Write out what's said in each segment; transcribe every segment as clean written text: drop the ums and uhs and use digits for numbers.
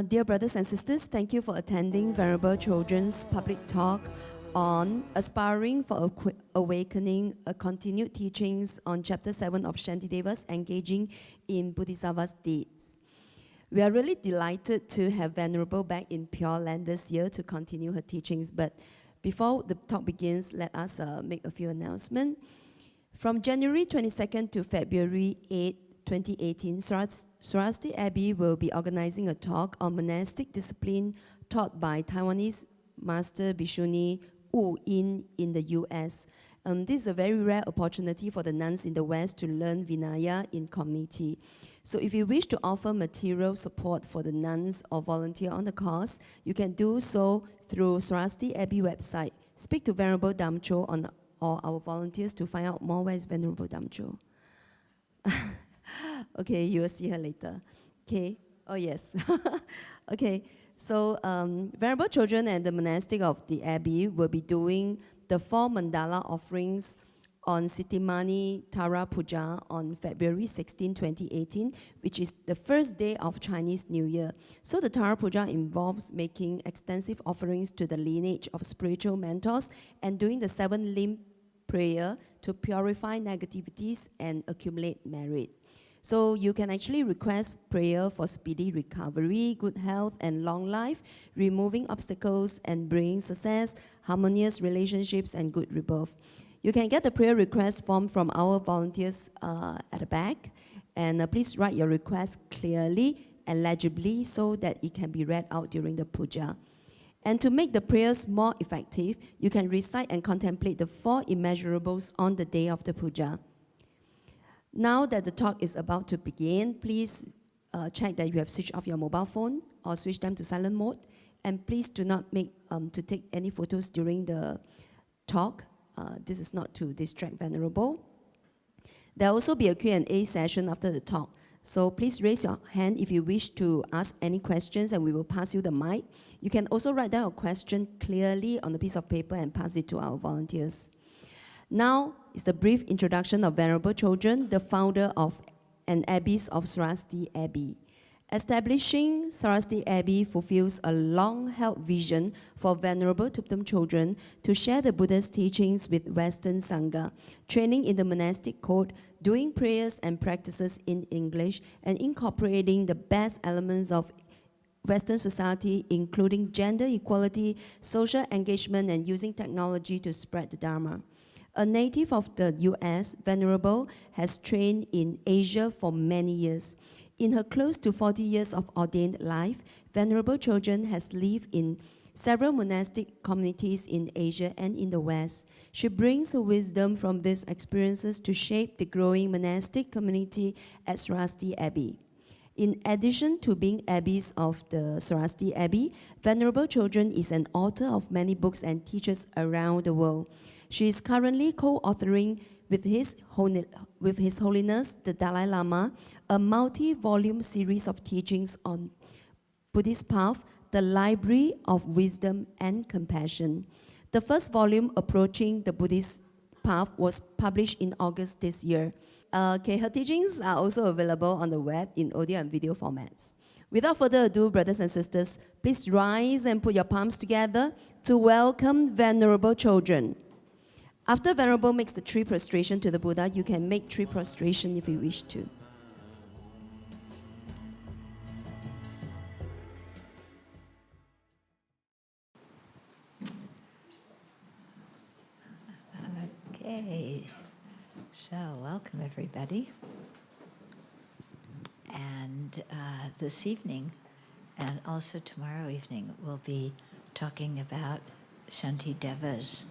Dear brothers and sisters, thank you for attending Venerable Chodron's public talk on Aspiring for Awakening, continued teachings on Chapter 7 of Shantideva's Engaging in Bodhisattva's Deeds. We are really delighted to have Venerable back in Pure Land this year to continue her teachings. But before the talk begins, let us make a few announcements. From January 22nd to February 8, 2018, Saraswati Abbey will be organizing a talk on monastic discipline taught by Taiwanese Master Bhishuni Wu Yin in the US. This is a very rare opportunity for the nuns in the West to learn Vinaya in community. So if you wish to offer material support for the nuns or volunteer on the course, you can do so through Saraswati Abbey website. Speak to Venerable Damcho or our volunteers to find out more. Where is Venerable Damcho? Okay, you will see her later. Okay, oh yes. Okay, so Venerable Chodron and the monastic of the Abbey will be doing the 4 mandala offerings on Sitimani Tara Puja on February 16, 2018, which is the first day of Chinese New Year. So the Tara Puja involves making extensive offerings to the lineage of spiritual mentors and doing the 7-limb prayer to purify negativities and accumulate merit. So you can actually request prayer for speedy recovery, good health, and long life, removing obstacles and bringing success, harmonious relationships, and good rebirth. You can get the prayer request form from our volunteers at the back. And please write your request clearly and legibly so that it can be read out during the puja. And to make the prayers more effective, you can recite and contemplate the 4 immeasurables on the day of the puja. Now that the talk is about to begin, please check that you have switched off your mobile phone or switch them to silent mode. And please do not take any photos during the talk. This is not to distract Venerable. There will also be a Q&A session after the talk. So please raise your hand if you wish to ask any questions and we will pass you the mic. You can also write down a question clearly on a piece of paper and pass it to our volunteers. Now is the brief introduction of Venerable Chodron, the founder of and abbess of Saraswati Abbey. Establishing Saraswati Abbey fulfills a long-held vision for Venerable Thubten Chodron to share the Buddha's teachings with Western Sangha, training in the monastic code, doing prayers and practices in English, and incorporating the best elements of Western society, including gender equality, social engagement, and using technology to spread the Dharma. A native of the US, Venerable has trained in Asia for many years. In her close to 40 years of ordained life, Venerable Chodron has lived in several monastic communities in Asia and in the West. She brings her wisdom from these experiences to shape the growing monastic community at Saraswati Abbey. In addition to being abbess of the Saraswati Abbey, Venerable Chodron is an author of many books and teaches around the world. She is currently co-authoring with His Holiness the Dalai Lama a multi-volume series of teachings on Buddhist path, the Library of Wisdom and Compassion. The first volume, Approaching the Buddhist Path, was published in August this year. Her teachings are also available on the web in audio and video formats. Without further ado, brothers and sisters, please rise and put your palms together to welcome Venerable Chodron. After Venerable makes the 3 prostration to the Buddha, you can make 3 prostration if you wish to. Okay, so welcome everybody. And this evening and also tomorrow evening we'll be talking about Shantideva's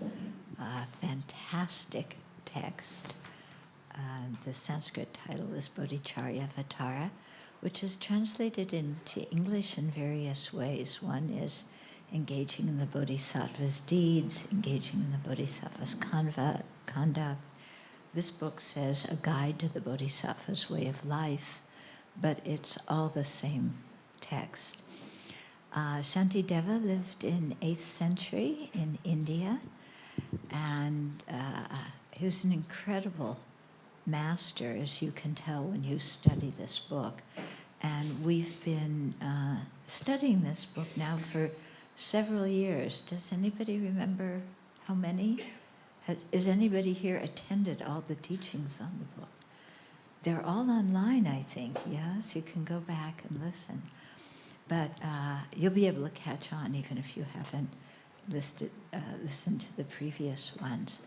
fantastic text. The Sanskrit title is Bodhicharyavatara, which is translated into English in various ways. One is Engaging in the Bodhisattva's Deeds, Engaging in the Bodhisattva's Conduct. This book says A Guide to the Bodhisattva's Way of Life, but it's all the same text. Shantideva lived in 8th century in India, and he was an incredible master, as you can tell when you study this book. And we've been studying this book now for several years. Does anybody remember how many? Is anybody here attended all the teachings on the book? They're all online, I think, yes? You can go back and listen. But you'll be able to catch on even if you haven't listened to the previous ones.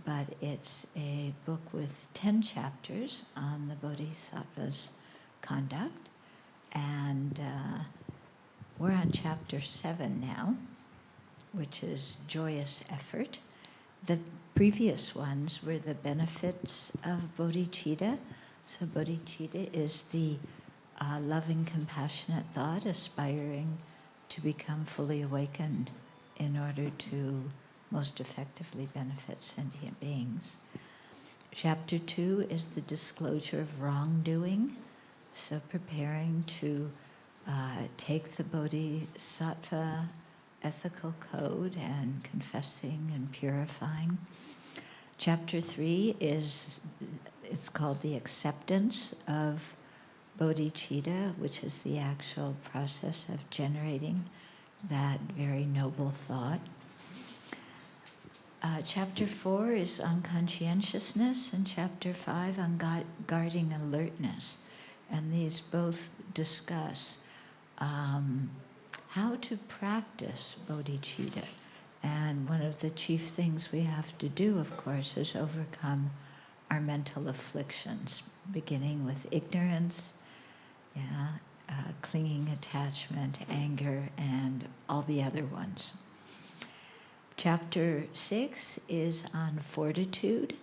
But it's a book with 10 chapters on the Bodhisattva's conduct. And we're on chapter 7 now, which is Joyous Effort. The previous ones were the Benefits of Bodhichitta. So Bodhichitta is the loving, compassionate thought aspiring to become fully awakened in order to most effectively benefit sentient beings. Chapter 2 is the disclosure of wrongdoing, so preparing to take the Bodhisattva ethical code and confessing and purifying. Chapter 3 it's called the acceptance of Bodhicitta, which is the actual process of generating that very noble thought. Chapter 4 is on conscientiousness, and Chapter 5 on guarding alertness. And these both discuss how to practice bodhicitta. And one of the chief things we have to do, of course, is overcome our mental afflictions, beginning with ignorance, clinging attachment, anger, and all the other ones. Chapter 6 is on fortitude,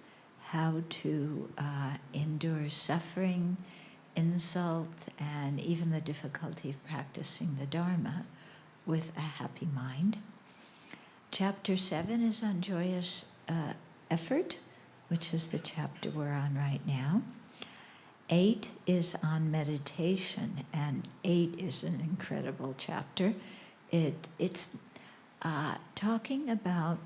how to endure suffering, insult, and even the difficulty of practicing the Dharma with a happy mind. Chapter 7 is on joyous effort, which is the chapter we're on right now. 8 is on meditation, and 8 is an incredible chapter. It's talking about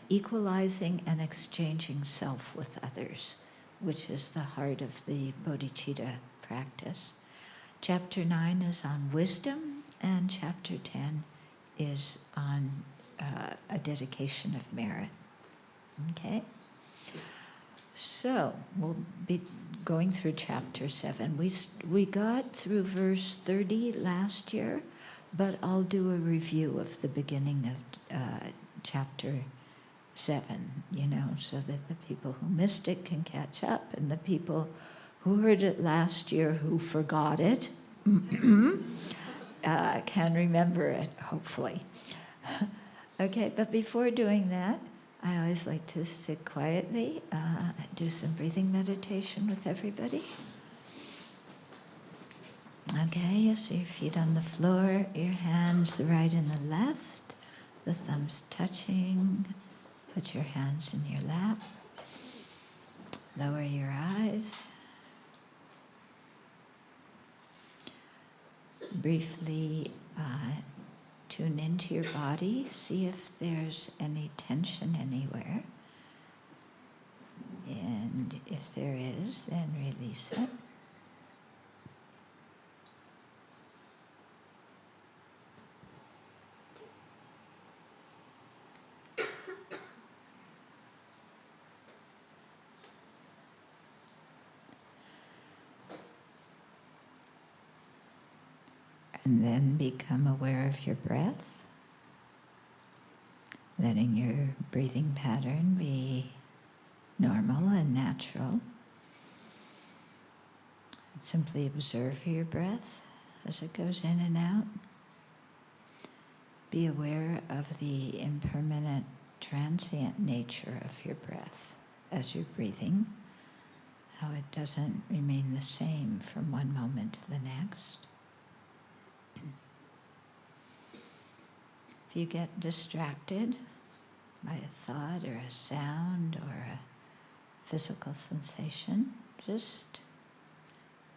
equalizing and exchanging self with others, which is the heart of the bodhicitta practice. Chapter 9 is on wisdom, and Chapter 10 is on a dedication of merit. Okay? So, we'll be going through Chapter 7. We got through verse 30 last year, but I'll do a review of the beginning of Chapter 7, so that the people who missed it can catch up, and the people who heard it last year who forgot it can remember it, hopefully. Okay, but before doing that, I always like to sit quietly, do some breathing meditation with everybody. Okay, you see your feet on the floor, your hands the right and the left, the thumbs touching. Put your hands in your lap. Lower your eyes. Briefly tune into your body. See if there's any tension anywhere. And if there is, then release it. And then become aware of your breath, letting your breathing pattern be normal and natural. Simply observe your breath as it goes in and out. Be aware of the impermanent, transient nature of your breath as you're breathing, how it doesn't remain the same from one moment to the next. If you get distracted by a thought or a sound or a physical sensation, just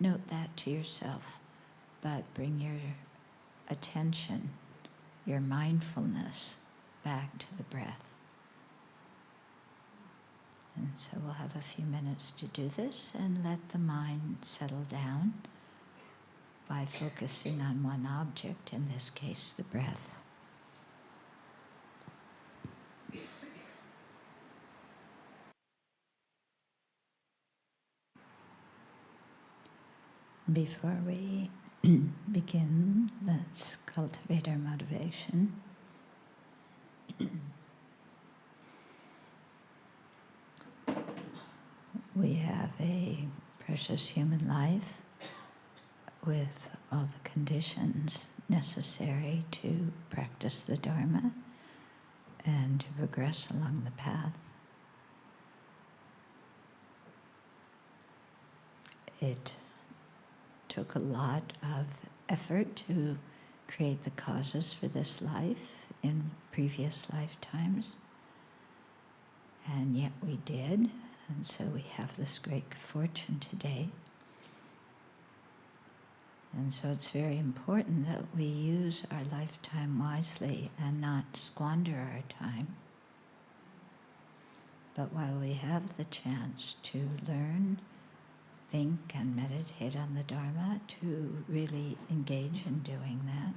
note that to yourself, but bring your attention, your mindfulness back to the breath. And so we'll have a few minutes to do this and let the mind settle down by focusing on one object, in this case, the breath. Before we begin, let's cultivate our motivation. We have a precious human life with all the conditions necessary to practice the Dharma and to progress along the path. It took a lot of effort to create the causes for this life in previous lifetimes, and yet we did, and so we have this great fortune today. And so it's very important that we use our lifetime wisely and not squander our time. But while we have the chance to learn, think, and meditate on the Dharma, to really engage in doing that,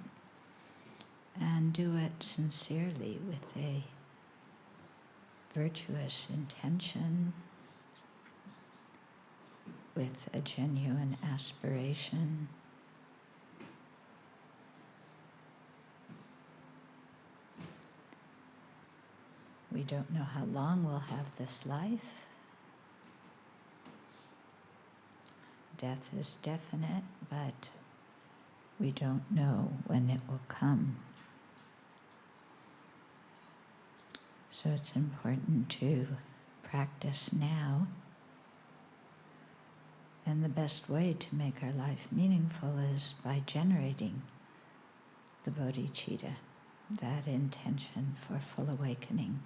and do it sincerely with a virtuous intention, with a genuine aspiration, we don't know how long we'll have this life. Death is definite, but we don't know when it will come. So it's important to practice now. And the best way to make our life meaningful is by generating the bodhicitta, that intention for full awakening,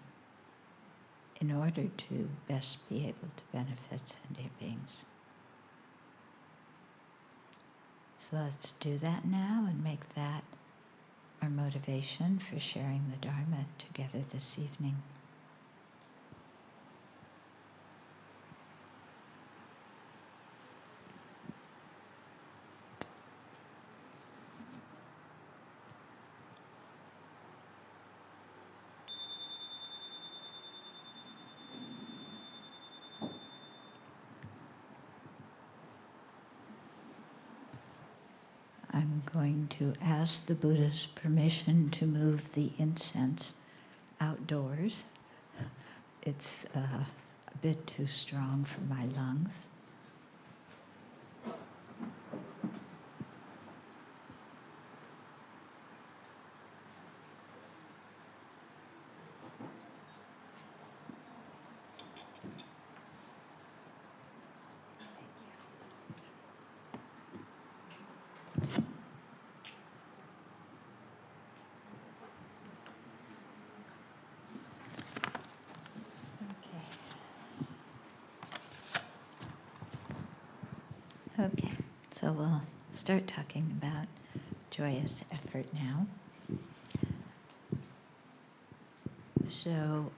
in order to best be able to benefit sentient beings. So let's do that now and make that our motivation for sharing the Dharma together this evening. I'm going to ask the Buddha's permission to move the incense outdoors. It's a bit too strong for my lungs. Okay, so we'll start talking about joyous effort now. So,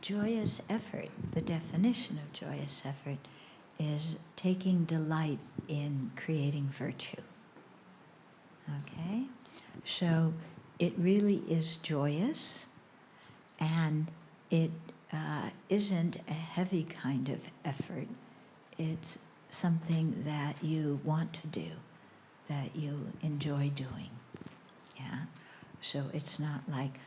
joyous effort, the definition of joyous effort is taking delight in creating virtue. Okay? So, it really is joyous, and it isn't a heavy kind of effort. It's something that you want to do, that you enjoy doing. Yeah? So it's not like,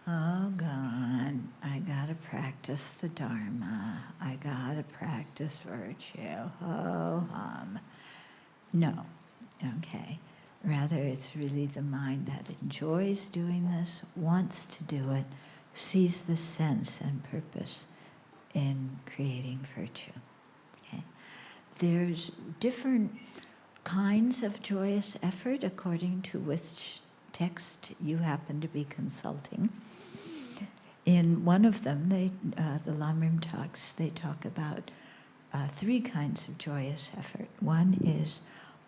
oh God, I gotta practice the Dharma, I gotta practice virtue, oh hum. No, okay. Rather, it's really the mind that enjoys doing this, wants to do it, sees the sense and purpose in creating virtue. Okay. There's different kinds of joyous effort according to which text you happen to be consulting. In one of them, the Lamrim talks, they talk about 3 kinds of joyous effort. One is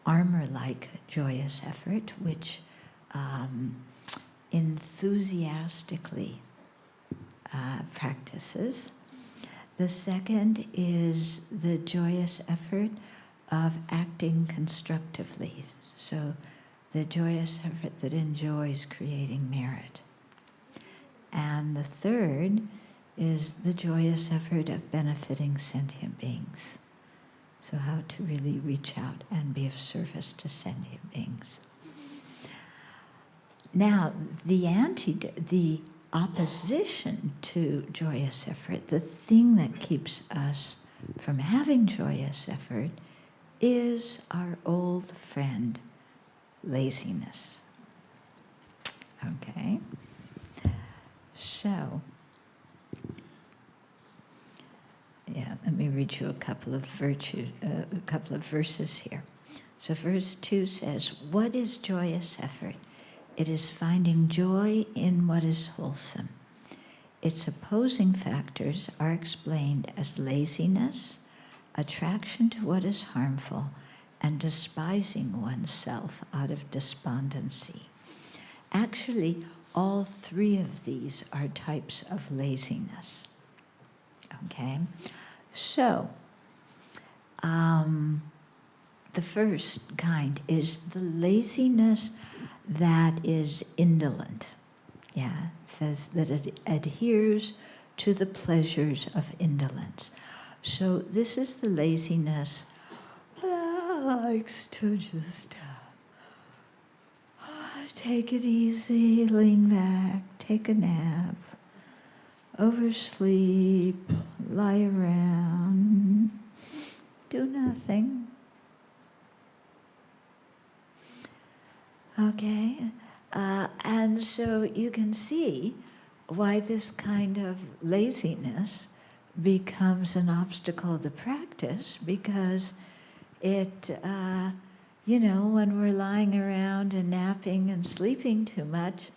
armor-like joyous effort, which enthusiastically practices. The second is the joyous effort of acting constructively. So the joyous effort that enjoys creating merit. And the third is the joyous effort of benefiting sentient beings. So how to really reach out and be of service to sentient beings. Now, the opposition to joyous effort, the thing that keeps us from having joyous effort, is our old friend, laziness. Okay? So, yeah, let me read you a couple of verses here. So verse 2 says, "What is joyous effort? It is finding joy in what is wholesome. Its opposing factors are explained as laziness, attraction to what is harmful, and despising oneself out of despondency." Actually, all three of these are types of laziness. Okay? So, the first kind is the laziness that is indolent. Yeah, it says that it adheres to the pleasures of indolence. So this is the laziness that likes to just take it easy, lean back, take a nap, oversleep, lie around, do nothing. Okay? And so you can see why this kind of laziness becomes an obstacle to practice, because it, when we're lying around and napping and sleeping too much,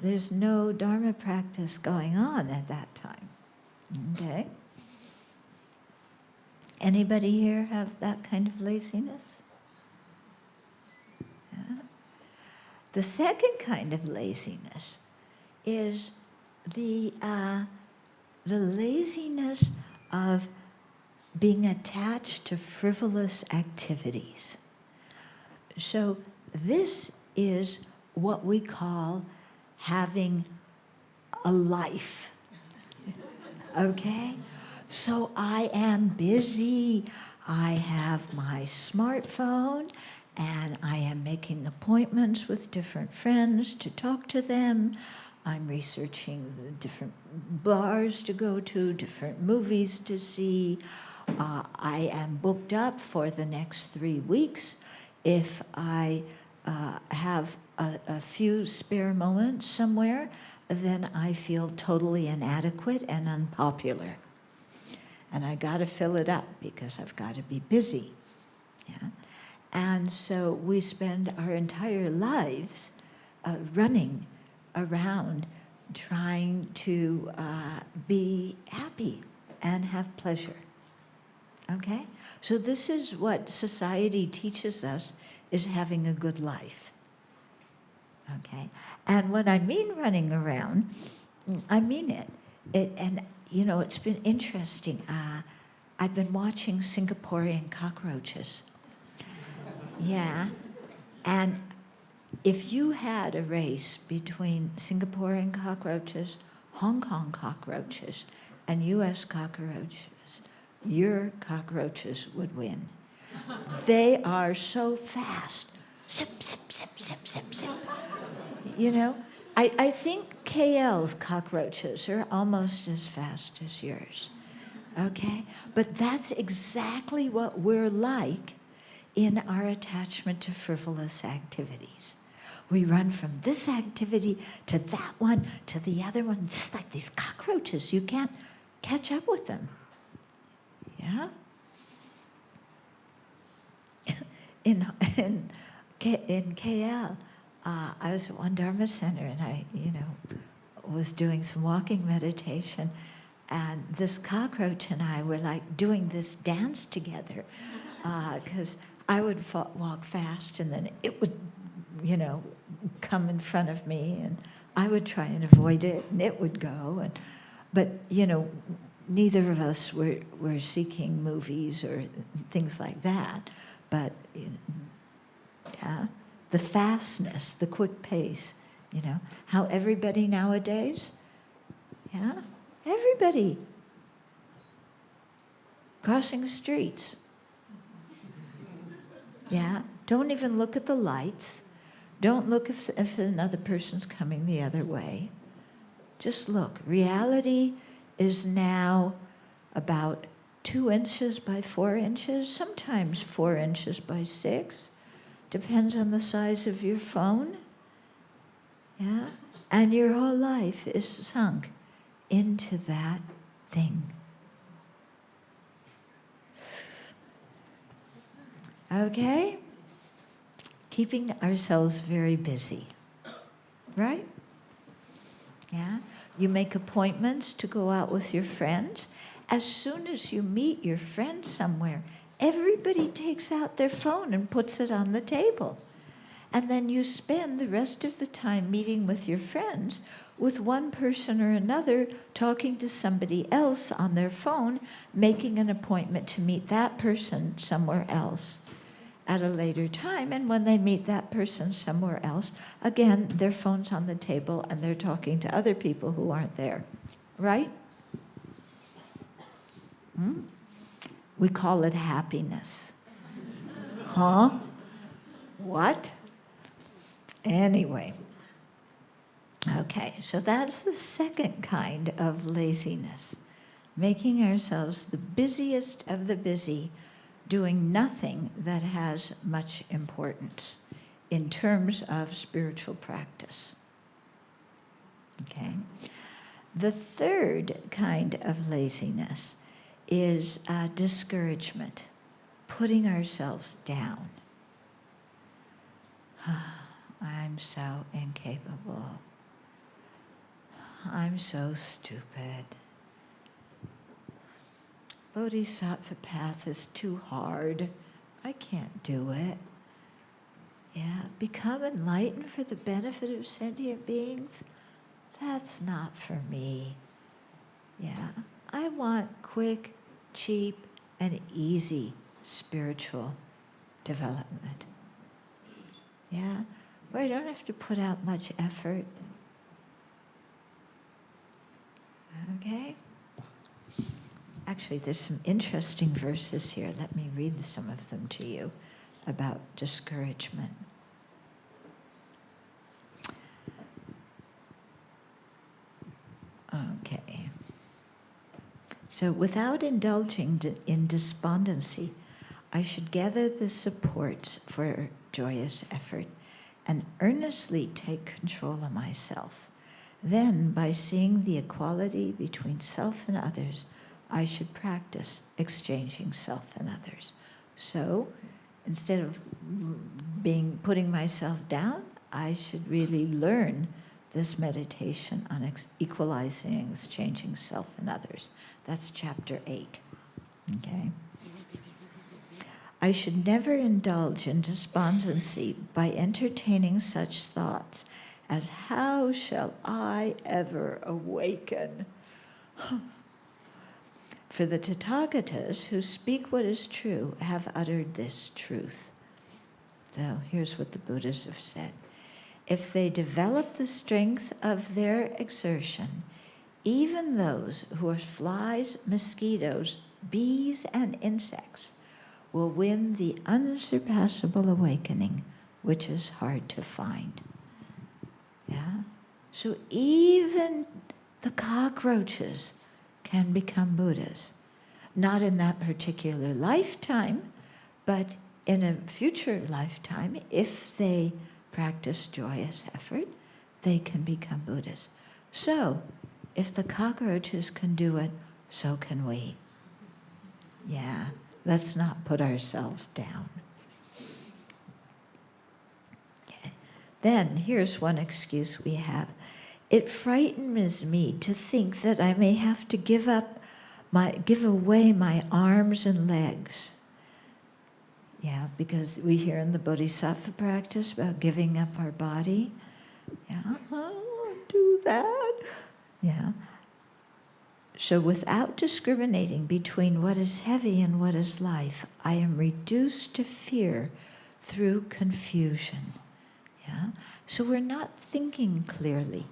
there's no Dharma practice going on at that time. Okay? Anybody here have that kind of laziness? Yeah. The second kind of laziness is the laziness of being attached to frivolous activities. So this is what we call having a life. Okay? So I am busy. I have my smartphone, and I am making appointments with different friends to talk to them. I'm researching the different bars to go to, different movies to see. I am booked up for the next 3 weeks. If I have a few spare moments somewhere, then I feel totally inadequate and unpopular. And I got to fill it up because I've got to be busy. Yeah? And so we spend our entire lives running around trying to be happy and have pleasure. Okay? So this is what society teaches us is having a good life. Okay? And when I mean running around, I mean it. It's been interesting. I've been watching Singaporean cockroaches. Yeah. And if you had a race between Singaporean cockroaches, Hong Kong cockroaches, and US cockroaches, your cockroaches would win. They are so fast. Zip, zip, zip, zip, zip, zip. I think KL's cockroaches are almost as fast as yours. Okay? But that's exactly what we're like in our attachment to frivolous activities. We run from this activity to that one, to the other one. It's like these cockroaches. You can't catch up with them. Yeah? In KL, I was at one Dharma center, and I, was doing some walking meditation, and this cockroach and I were like doing this dance together, because I would walk fast, and then it would, come in front of me, and I would try and avoid it, and it would go, but neither of us were seeking movies or things like that, but yeah, the fastness, the quick pace, how everybody nowadays, everybody crossing streets, don't even look at the lights, don't look if another person's coming the other way, just look. Reality is now about 2 inches by 4 inches, sometimes 4 inches by 6, depends on the size of your phone, and your whole life is sunk into that thing. Okay? Keeping ourselves very busy, right? Yeah? You make appointments to go out with your friends. As soon as you meet your friend somewhere, everybody takes out their phone and puts it on the table. And then you spend the rest of the time meeting with your friends with one person or another talking to somebody else on their phone, making an appointment to meet that person somewhere else at a later time. And when they meet that person somewhere else, again, their phone's on the table and they're talking to other people who aren't there, right? We call it happiness. Huh? What? Anyway. Okay, so that's the second kind of laziness. Making ourselves the busiest of the busy, doing nothing that has much importance in terms of spiritual practice. Okay? The third kind of laziness is discouragement, putting ourselves down. I'm so incapable. I'm so stupid. Bodhisattva path is too hard. I can't do it. Become enlightened for the benefit of sentient beings? That's not for me. I want quick, cheap, and easy spiritual development. Where I don't have to put out much effort. Okay? Actually, there's some interesting verses here. Let me read some of them to you about discouragement. Okay. So, without indulging in despondency, I should gather the supports for joyous effort and earnestly take control of myself. Then, by seeing the equality between self and others, I should practice exchanging self and others. So, instead of putting myself down, I should really learn this meditation on equalizing and exchanging self and others. That's chapter 8. Okay? I should never indulge in despondency by entertaining such thoughts as, how shall I ever awaken? For the Tathagatas who speak what is true have uttered this truth. So here's what the Buddhas have said. If they develop the strength of their exertion, even those who are flies, mosquitoes, bees, and insects will win the unsurpassable awakening, which is hard to find. So even the cockroaches can become Buddhas. Not in that particular lifetime, but in a future lifetime, if they practice joyous effort, they can become Buddhas. So, if the cockroaches can do it, so can we. Let's not put ourselves down. Okay. Then, here's one excuse we have. It frightens me to think that I may have to give away my arms and legs. Because we hear in the Bodhisattva practice about giving up our body. I don't want to do that. So without discriminating between what is heavy and what is light, I am reduced to fear through confusion. Yeah? So we're not thinking clearly.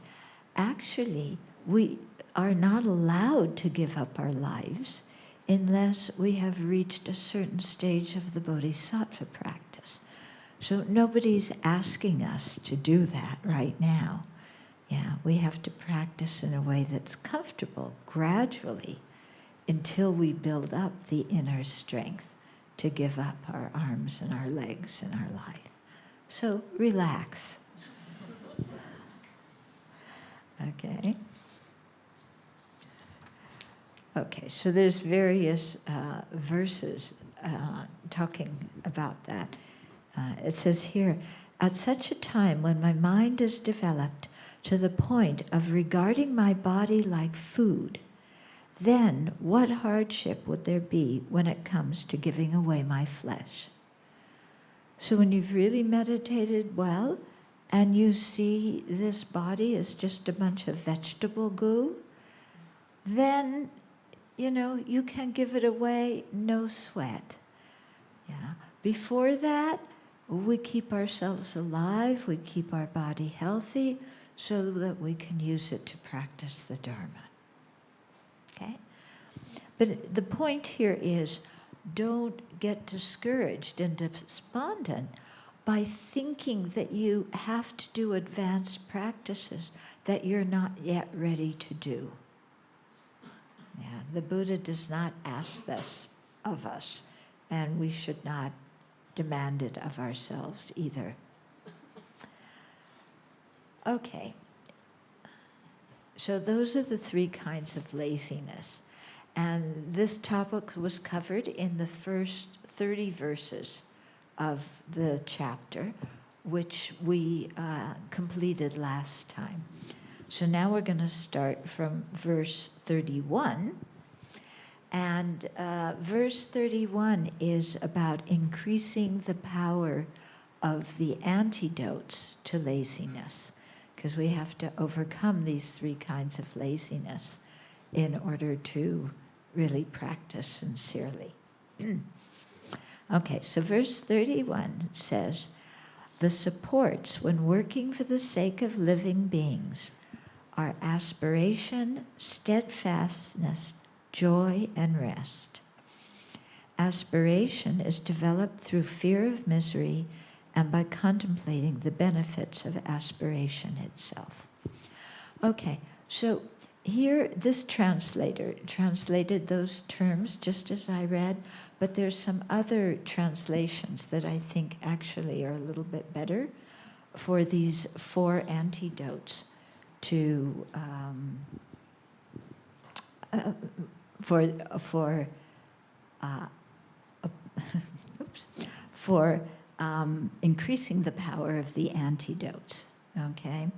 Actually, we are not allowed to give up our lives unless we have reached a certain stage of the Bodhisattva practice. So nobody's asking us to do that right now. Yeah, we have to practice in a way that's comfortable, gradually, until we build up the inner strength to give up our arms and our legs and our life. So relax. Okay. Okay, so there's various verses talking about that. It says here, at such a time when my mind is developed to the point of regarding my body like food, then what hardship would there be when it comes to giving away my flesh? So when you've really meditated well, and you see this body as just a bunch of vegetable goo, then, you can give it away, no sweat. Yeah. Before that, we keep ourselves alive, we keep our body healthy, so that we can use it to practice the Dharma. Okay? But the point here is, don't get discouraged and despondent by thinking that you have to do advanced practices that you're not yet ready to do. Yeah, the Buddha does not ask this of us, and we should not demand it of ourselves either. Okay, so those are the three kinds of laziness. And this topic was covered in the first 30 verses of the chapter, which we completed last time. So now we're going to start from verse 31. And verse 31 is about increasing the power of the antidotes to laziness, because we have to overcome these three kinds of laziness in order to really practice sincerely. Okay, so verse 31 says, the supports when working for the sake of living beings are aspiration, steadfastness, joy, and rest. Aspiration is developed through fear of misery and by contemplating the benefits of aspiration itself. Okay, so here this translator translated those terms just as I read, but there's some other translations that I think actually are a little bit better for these four antidotes to increasing the power of the antidotes. Okay,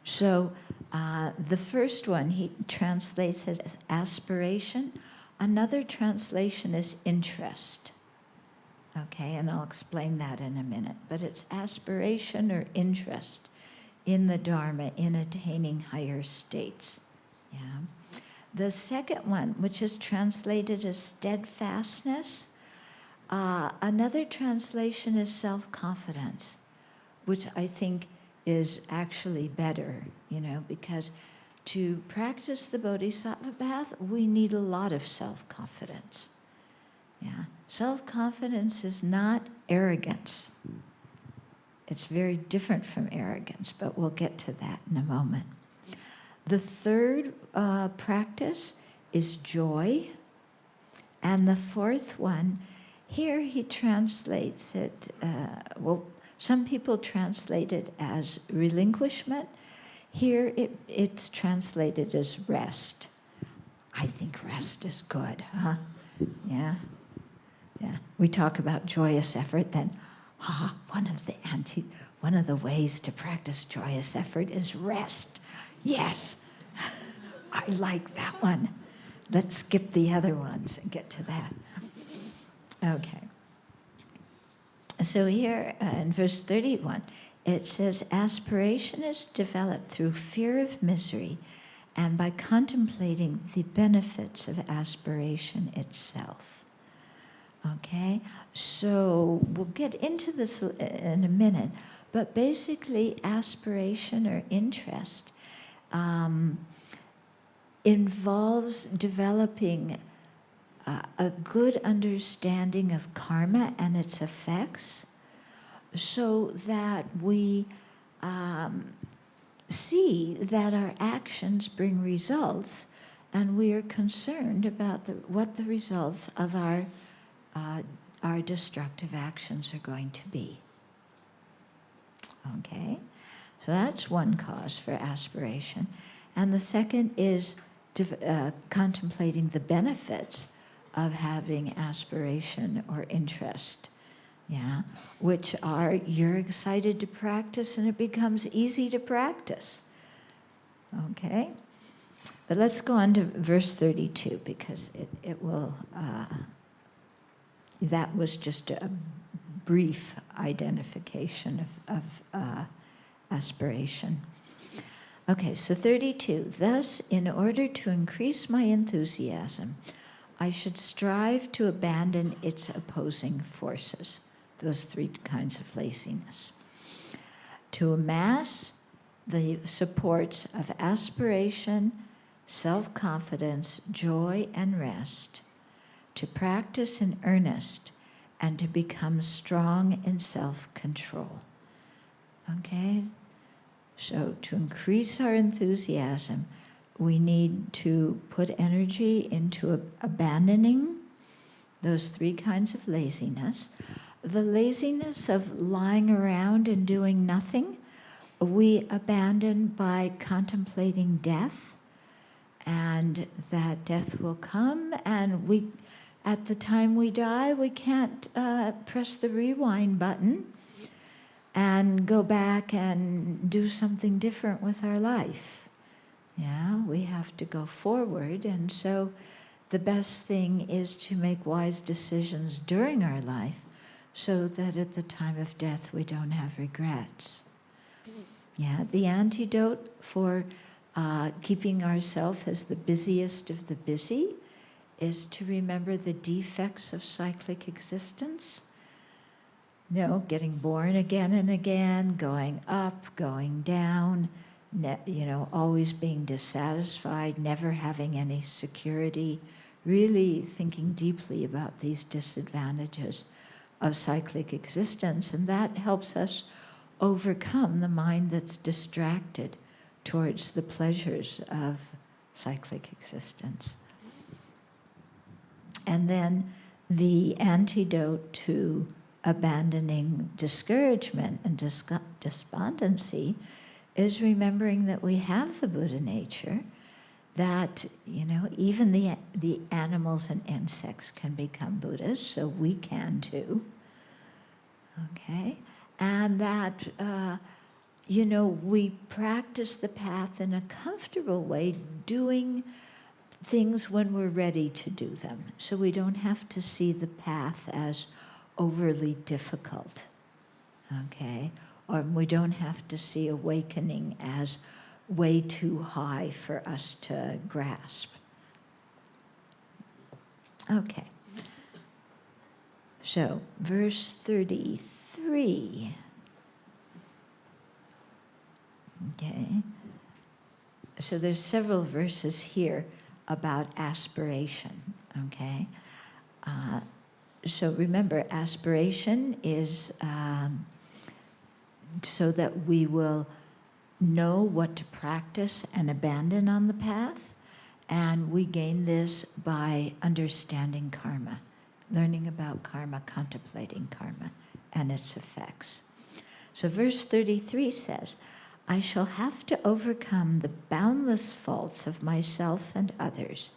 so the first one he translates it as aspiration. Another translation is interest. Okay, and I'll explain that in a minute. But it's aspiration or interest in the Dharma, in attaining higher states. Yeah. The second one, which is translated as steadfastness, another translation is self-confidence, which I think is actually better, because to practice the Bodhisattva path, we need a lot of self-confidence. Yeah. Self-confidence is not arrogance. It's very different from arrogance, but we'll get to that in a moment. The third practice is joy. And the fourth one, here he translates it, some people translate it as relinquishment. Here it's translated as rest. I think rest is good, huh? Yeah. Yeah. We talk about joyous effort, then one of the ways to practice joyous effort is rest. Yes. I like that one. Let's skip the other ones and get to that. Okay. So here in verse 31, it says, aspiration is developed through fear of misery and by contemplating the benefits of aspiration itself. Okay, so we'll get into this in a minute, but basically aspiration or interest involves developing a good understanding of karma and its effects, so that we see that our actions bring results, and we are concerned about what the results of our destructive actions are going to be. Okay, so that's one cause for aspiration. And the second is contemplating the benefits of having aspiration or interest, yeah, which are you're excited to practice and it becomes easy to practice. Okay, but let's go on to verse 32, because it will, that was just a brief identification of aspiration. Okay, so 32. Thus, in order to increase my enthusiasm, I should strive to abandon its opposing forces, those three kinds of laziness. To amass the supports of aspiration, self-confidence, joy, and rest, to practice in earnest, and to become strong in self-control. Okay? So to increase our enthusiasm, we need to put energy into abandoning those three kinds of laziness. The laziness of lying around and doing nothing, we abandon by contemplating death, and that death will come, and we, at the time we die, we can't press the rewind button and go back and do something different with our life. Yeah, we have to go forward, and so the best thing is to make wise decisions during our life so that at the time of death we don't have regrets. Yeah, the antidote for keeping ourselves as the busiest of the busy is to remember the defects of cyclic existence. You know, getting born again and again, going up, going down, always being dissatisfied, never having any security, really thinking deeply about these disadvantages of cyclic existence, and that helps us overcome the mind that's distracted towards the pleasures of cyclic existence. And then the antidote to abandoning discouragement and despondency is remembering that we have the Buddha nature, that, even the animals and insects can become Buddhas, so we can too. Okay? And that, we practice the path in a comfortable way, doing things when we're ready to do them. So we don't have to see the path as overly difficult, okay? Or we don't have to see awakening as way too high for us to grasp. Okay. So, verse 33. Okay. So there's several verses here about aspiration, okay? So remember, aspiration is so that we will know what to practice and abandon on the path, and we gain this by understanding karma, learning about karma, contemplating karma and its effects. So verse 33 says, I shall have to overcome the boundless faults of myself and others,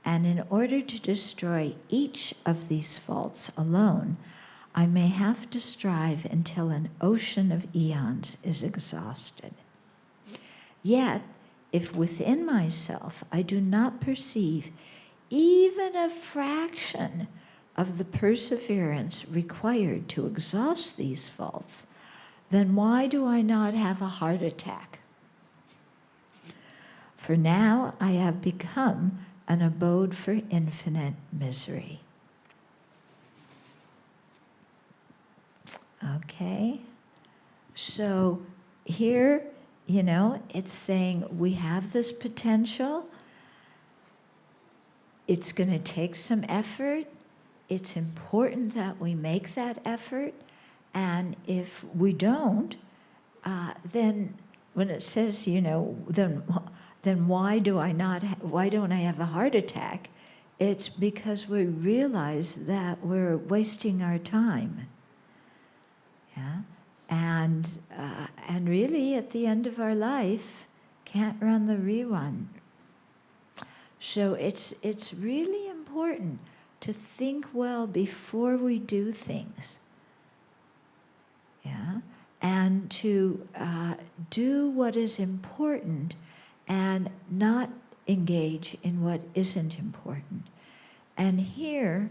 and in order to destroy each of these faults alone, I may have to strive until an ocean of eons is exhausted. Yet, if within myself I do not perceive even a fraction of the perseverance required to exhaust these faults, then why do I not have a heart attack? For now I have become an abode for infinite misery. Okay? So here, it's saying we have this potential. It's going to take some effort. It's important that we make that effort. And if we don't, then when it says, then why don't I have a heart attack? It's because we realize that we're wasting our time. Yeah? And really, at the end of our life, can't run the rerun. So it's really important to think well before we do things. Yeah? And to do what is important and not engage in what isn't important. And here,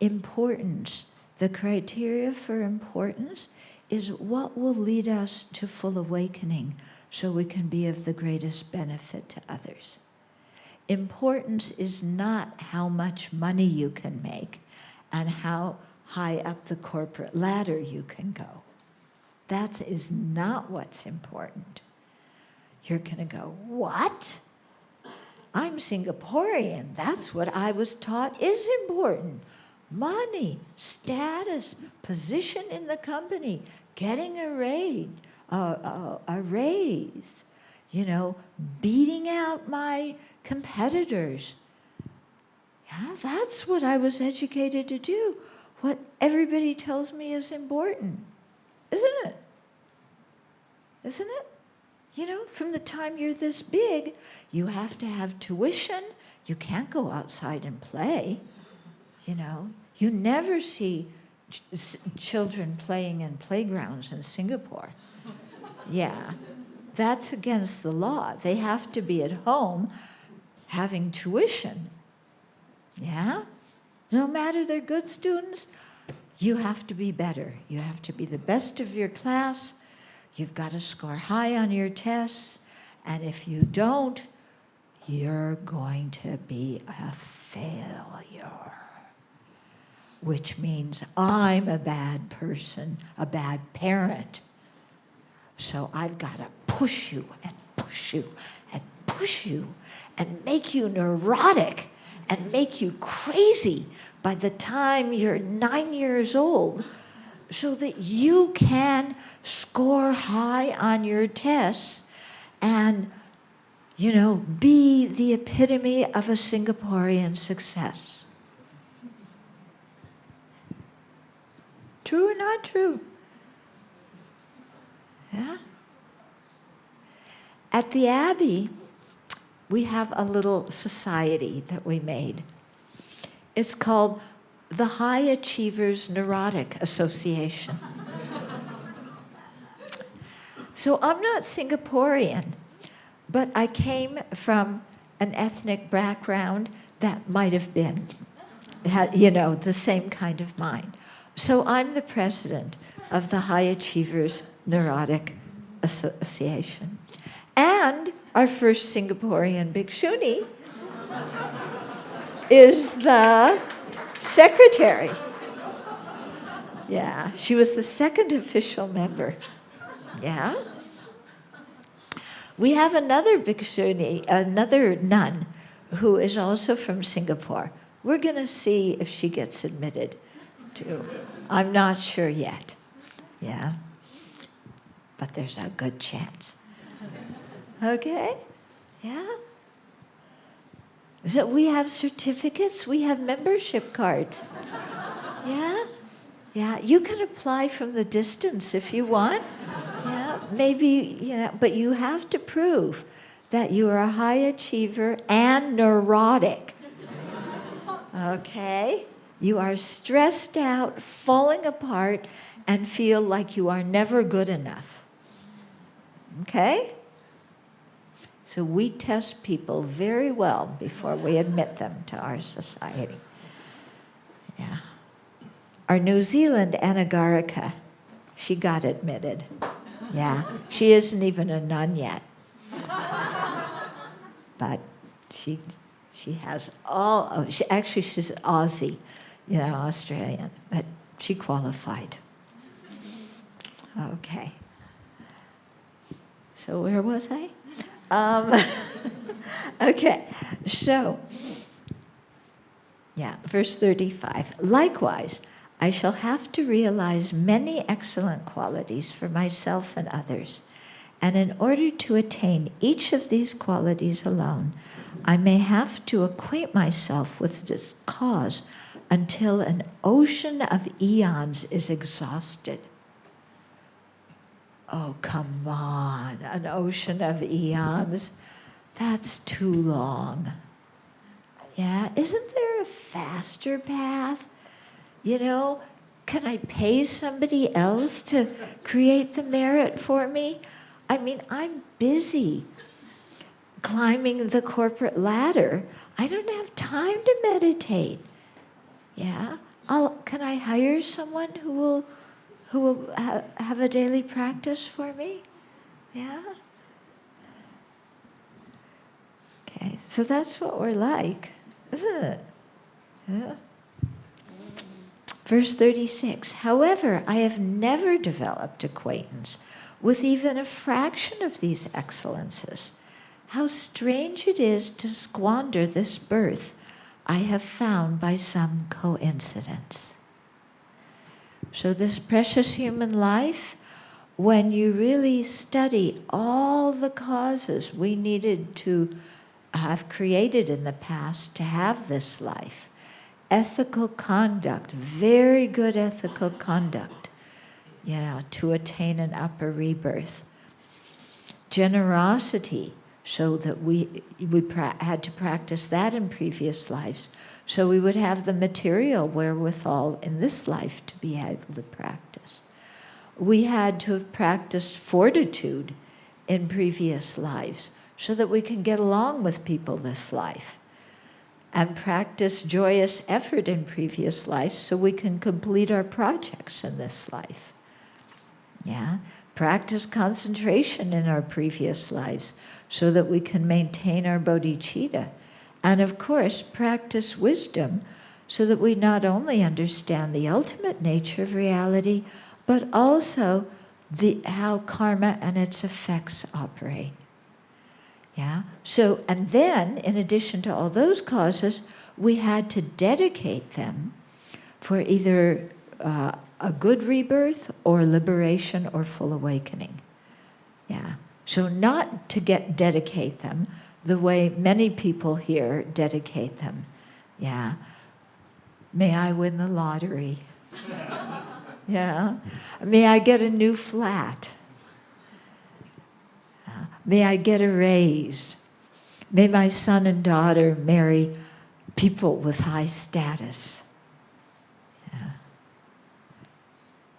importance, the criteria for importance is what will lead us to full awakening so we can be of the greatest benefit to others. Importance is not how much money you can make and how high up the corporate ladder you can go. That is not what's important. You're going to go, what? I'm Singaporean. That's what I was taught is important. Money, status, position in the company, getting a raise, beating out my competitors. Yeah, that's what I was educated to do. What everybody tells me is important. Isn't it? Isn't it? From the time you're this big, you have to have tuition. You can't go outside and play. You never see children playing in playgrounds in Singapore. Yeah, that's against the law. They have to be at home having tuition. Yeah? No matter they're good students, you have to be better. You have to be the best of your class. You've got to score high on your tests. And if you don't, you're going to be a failure. Which means I'm a bad person, a bad parent. So I've got to push you and push you and push you and make you neurotic and make you crazy by the time you're 9 years old so that you can score high on your tests and, be the epitome of a Singaporean success. True or not true? Yeah? At the Abbey, we have a little society that we made. It's called the High Achievers Neurotic Association. So I'm not Singaporean, but I came from an ethnic background that might have been, the same kind of mind. So I'm the president of the High Achievers Neurotic Association. And our first Singaporean bhikshuni is the secretary. Yeah, she was the second official member. Yeah. We have another bhikshuni, another nun, who is also from Singapore. We're going to see if she gets admitted to. I'm not sure yet. Yeah. But there's a good chance. Okay? Yeah? So we have certificates, we have membership cards. Yeah? Yeah, you can apply from the distance if you want. Yeah, maybe, but you have to prove that you are a high achiever and neurotic. Okay? You are stressed out, falling apart, and feel like you are never good enough. Okay? So we test people very well before we admit them to our society. Yeah. Our New Zealand Anagarika, she got admitted. Yeah. She isn't even a nun yet. but she has all, actually she's Aussie, Australian, but she qualified. Okay. So where was I? Okay, so, verse 35. Likewise, I shall have to realize many excellent qualities for myself and others, and in order to attain each of these qualities alone, I may have to acquaint myself with this cause until an ocean of eons is exhausted. Oh, come on, an ocean of eons. That's too long. Yeah, isn't there a faster path? Can I pay somebody else to create the merit for me? I mean, I'm busy climbing the corporate ladder. I don't have time to meditate. Yeah, can I hire someone who will have a daily practice for me? Yeah. Okay, so that's what we're like, isn't it? Yeah. Verse 36, however, I have never developed acquaintance with even a fraction of these excellences. How strange it is to squander this birth I have found by some coincidence. So this precious human life, when you really study all the causes we needed to have created in the past to have this life, ethical conduct, very good ethical conduct, to attain an upper rebirth. Generosity, so that we had to practice that in previous lives, so we would have the material wherewithal in this life to be able to practice. We had to have practiced fortitude in previous lives so that we can get along with people this life, and practice joyous effort in previous lives so we can complete our projects in this life. Yeah, practice concentration in our previous lives so that we can maintain our bodhicitta. And of course, practice wisdom so that we not only understand the ultimate nature of reality, but also how karma and its effects operate. Yeah. So, and then, in addition to all those causes, we had to dedicate them for either a good rebirth or liberation or full awakening. Yeah. So not to dedicate them the way many people here dedicate them. Yeah. May I win the lottery? Yeah. May I get a new flat? May I get a raise? May my son and daughter marry people with high status? Yeah.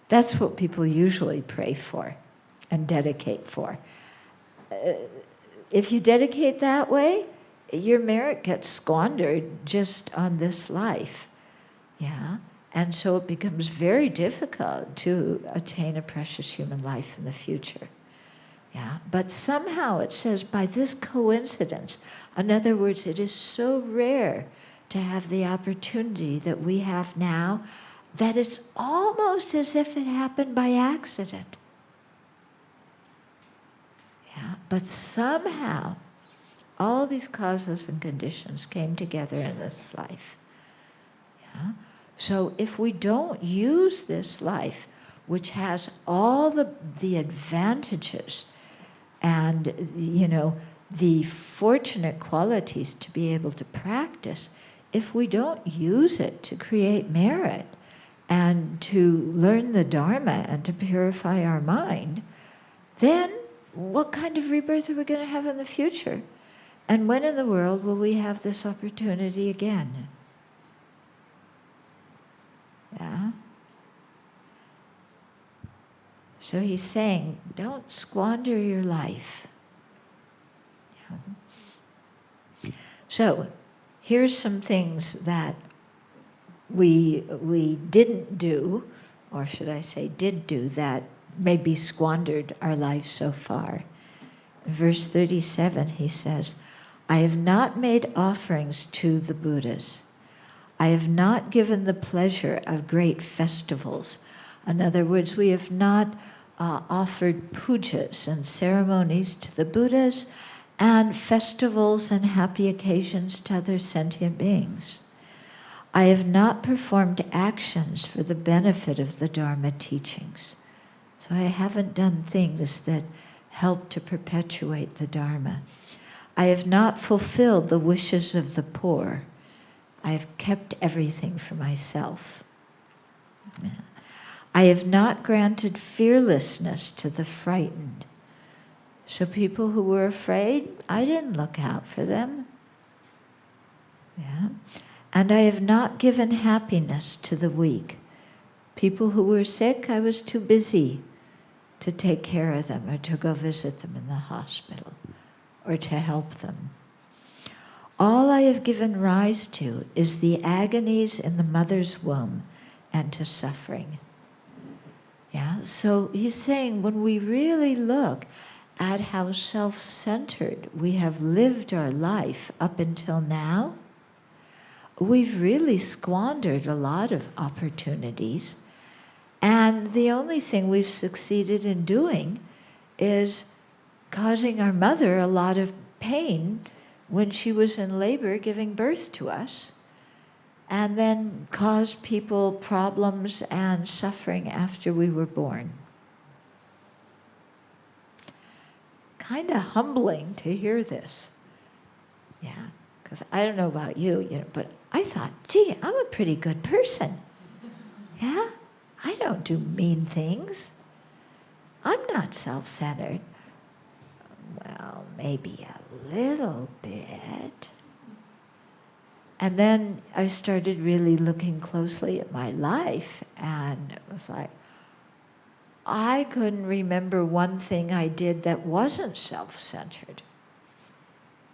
That's what people usually pray for and dedicate for. If you dedicate that way, your merit gets squandered just on this life. Yeah. And so it becomes very difficult to attain a precious human life in the future. Yeah, but somehow it says by this coincidence, in other words, it is so rare to have the opportunity that we have now that it's almost as if it happened by accident. Yeah, but somehow all these causes and conditions came together in this life. Yeah? So if we don't use this life, which has all the advantages and, the fortunate qualities to be able to practice, if we don't use it to create merit and to learn the Dharma and to purify our mind, then what kind of rebirth are we going to have in the future? And when in the world will we have this opportunity again? Yeah? So he's saying, don't squander your life. Yeah. So here's some things that we didn't do, or should I say did do, that maybe squandered our life so far. In verse 37 he says, I have not made offerings to the Buddhas. I have not given the pleasure of great festivals. In other words, we have not offered pujas and ceremonies to the Buddhas and festivals and happy occasions to other sentient beings. I have not performed actions for the benefit of the Dharma teachings. So I haven't done things that help to perpetuate the Dharma. I have not fulfilled the wishes of the poor. I have kept everything for myself. I have not granted fearlessness to the frightened. So people who were afraid, I didn't look out for them. Yeah. And I have not given happiness to the weak. People who were sick, I was too busy to take care of them or to go visit them in the hospital or to help them. All I have given rise to is the agonies in the mother's womb and to suffering. Yeah, so he's saying when we really look at how self-centered we have lived our life up until now, we've really squandered a lot of opportunities, and the only thing we've succeeded in doing is causing our mother a lot of pain when she was in labor giving birth to us, and then cause people problems and suffering after we were born. Kind of humbling to hear this. Yeah, because I don't know about you, but I thought, gee, I'm a pretty good person. Yeah, I don't do mean things. I'm not self-centered. Well, maybe a little bit. And then I started really looking closely at my life, and it was like, I couldn't remember one thing I did that wasn't self-centered,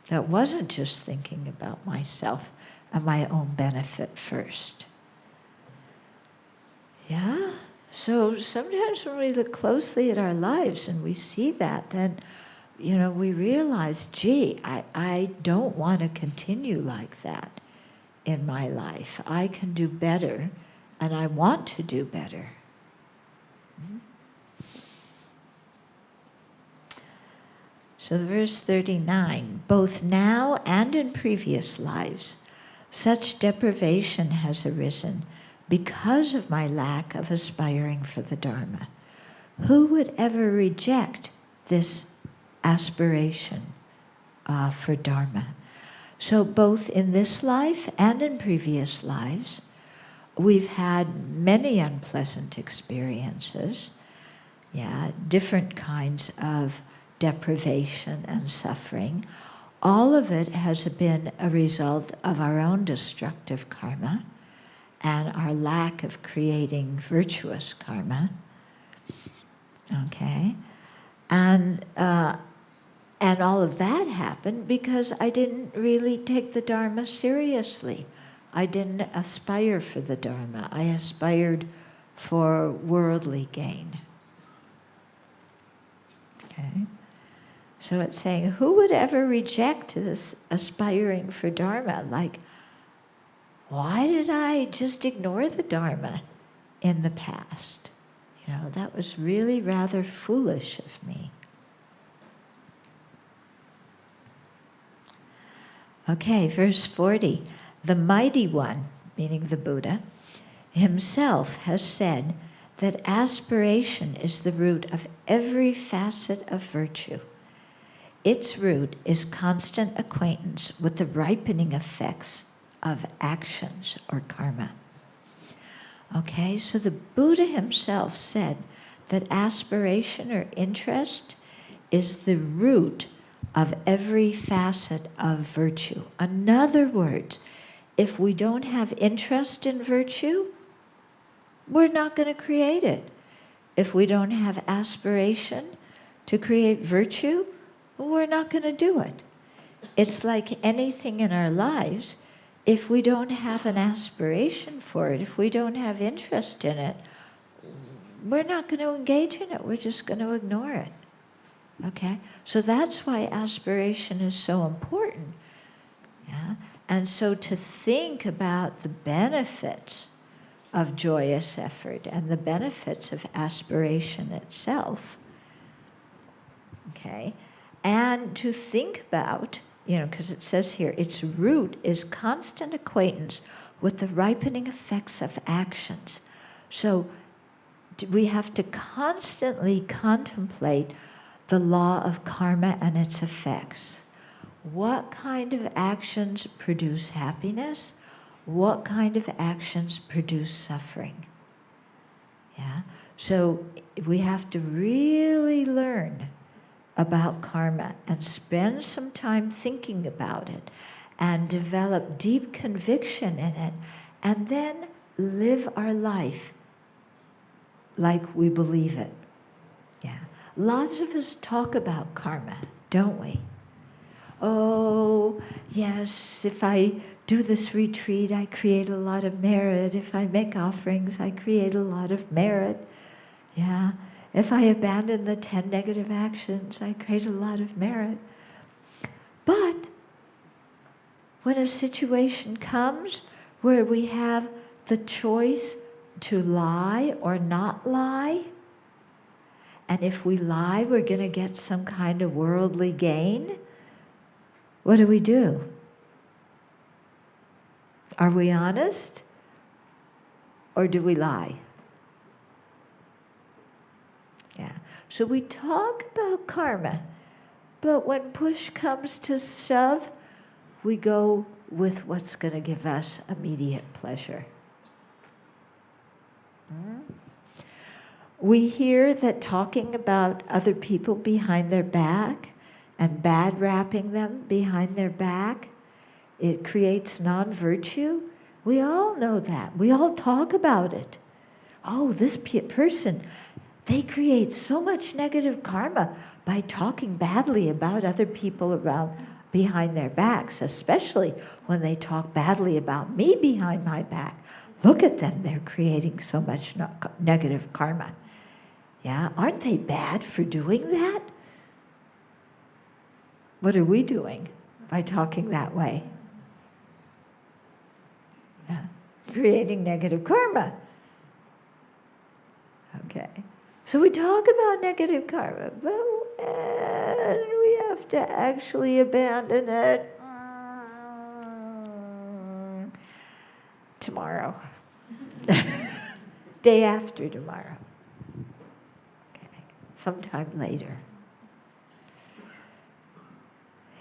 that wasn't just thinking about myself and my own benefit first. Yeah? So sometimes when we look closely at our lives and we see that, then we realize, gee, I don't want to continue like that in my life. I can do better, and I want to do better. So verse 39, both now and in previous lives, such deprivation has arisen because of my lack of aspiring for the Dharma. Who would ever reject this aspiration for Dharma? So both in this life and in previous lives, we've had many unpleasant experiences, different kinds of deprivation and suffering. All of it has been a result of our own destructive karma and our lack of creating virtuous karma. Okay? And all of that happened because I didn't really take the Dharma seriously. I didn't aspire for the Dharma. I aspired for worldly gain. Okay? So it's saying, who would ever reject this aspiring for Dharma? Like, why did I just ignore the Dharma in the past? That was really rather foolish of me. Okay, verse 40. The Mighty One, meaning the Buddha, himself has said that aspiration is the root of every facet of virtue. Its root is constant acquaintance with the ripening effects of actions or karma. Okay, so the Buddha himself said that aspiration or interest is the root of every facet of virtue. In other words, if we don't have interest in virtue, we're not going to create it. If we don't have aspiration to create virtue, we're not going to do it. It's like anything in our lives. If we don't have an aspiration for it, if we don't have interest in it, we're not going to engage in it. We're just going to ignore it. Okay? So that's why aspiration is so important. Yeah? And so to think about the benefits of joyous effort and the benefits of aspiration itself, okay? And to think about, because it says here, its root is constant acquaintance with the ripening effects of actions. So we have to constantly contemplate the law of karma and its effects. What kind of actions produce happiness? What kind of actions produce suffering? Yeah? So we have to really learn about karma and spend some time thinking about it and develop deep conviction in it, and then live our life like we believe it. Yeah. Lots of us talk about karma, don't we? Oh, yes, if I do this retreat, I create a lot of merit. If I make offerings, I create a lot of merit. Yeah. If I abandon the 10 negative actions, I create a lot of merit. But when a situation comes where we have the choice to lie or not lie, and if we lie, we're going to get some kind of worldly gain, what do? Are we honest? Or do we lie? Yeah. So we talk about karma, but when push comes to shove, we go with what's going to give us immediate pleasure. We hear that talking about other people behind their back and bad rapping them behind their back, it creates non-virtue. We all know that. We all talk about it. Oh, this person, they create so much negative karma by talking badly about other people around behind their backs, especially when they talk badly about me behind my back. Look at them, they're creating so much negative karma. Yeah, aren't they bad for doing that? What are we doing by talking that way? Yeah, creating negative karma. Okay. So we talk about negative karma, but when we have to actually abandon it tomorrow, day after tomorrow, okay, sometime later.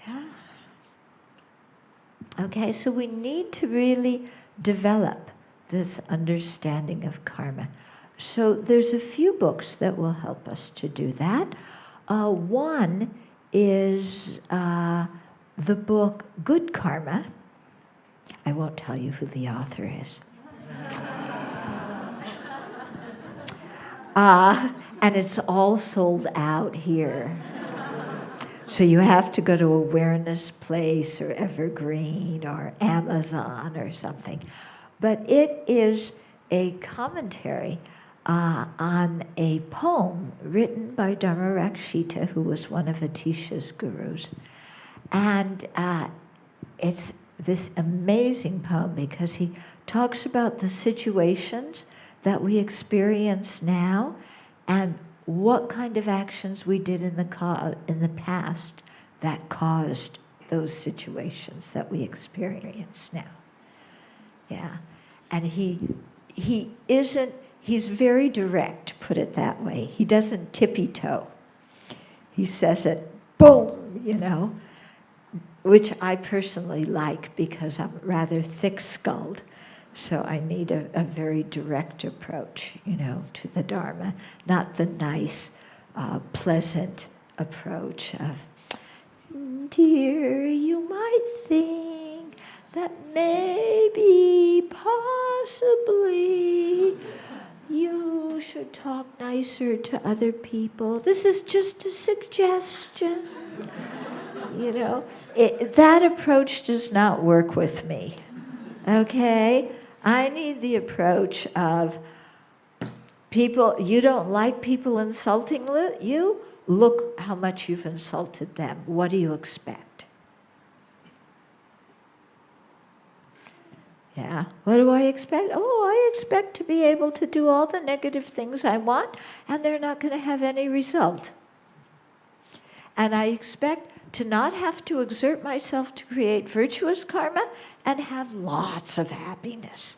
Yeah. Okay, so we need to really develop this understanding of karma. So there's a few books that will help us to do that. One is the book Good Karma. I won't tell you who the author is. And it's all sold out here. So you have to go to Awareness Place or Evergreen or Amazon or something. But it is a commentary on a poem written by Dharmarakshita, who was one of Atisha's gurus. And it's this amazing poem because he talks about the situations that we experience now and what kind of actions we did in the past that caused those situations that we experience now. Yeah. And he's very direct, put it that way. He doesn't tippy-toe. He says it, boom, which I personally like because I'm rather thick-skulled. So I need a very direct approach, to the Dharma, not the nice, pleasant approach of, dear, you might think that maybe, possibly, you should talk nicer to other people. This is just a suggestion. That approach does not work with me. Okay? I need the approach of people, you don't like people insulting you? look how much you've insulted them. What do you expect? Yeah, what do I expect? Oh, I expect to be able to do all the negative things I want, and they're not going to have any result. And I expect to not have to exert myself to create virtuous karma and have lots of happiness.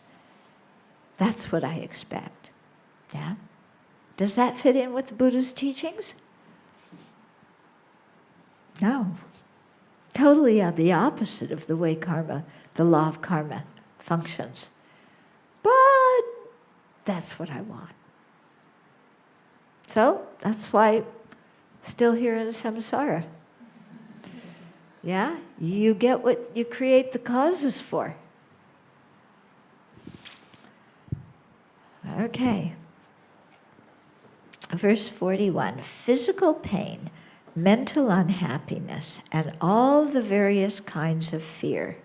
That's what I expect. Yeah? Does that fit in with the Buddha's teachings? No. Totally the opposite of the way karma, the law of karma, functions. But that's what I want. So that's why still here in samsara. Yeah? You get what you create the causes for. Okay. Verse 41, physical pain, mental unhappiness, and all the various kinds of fear,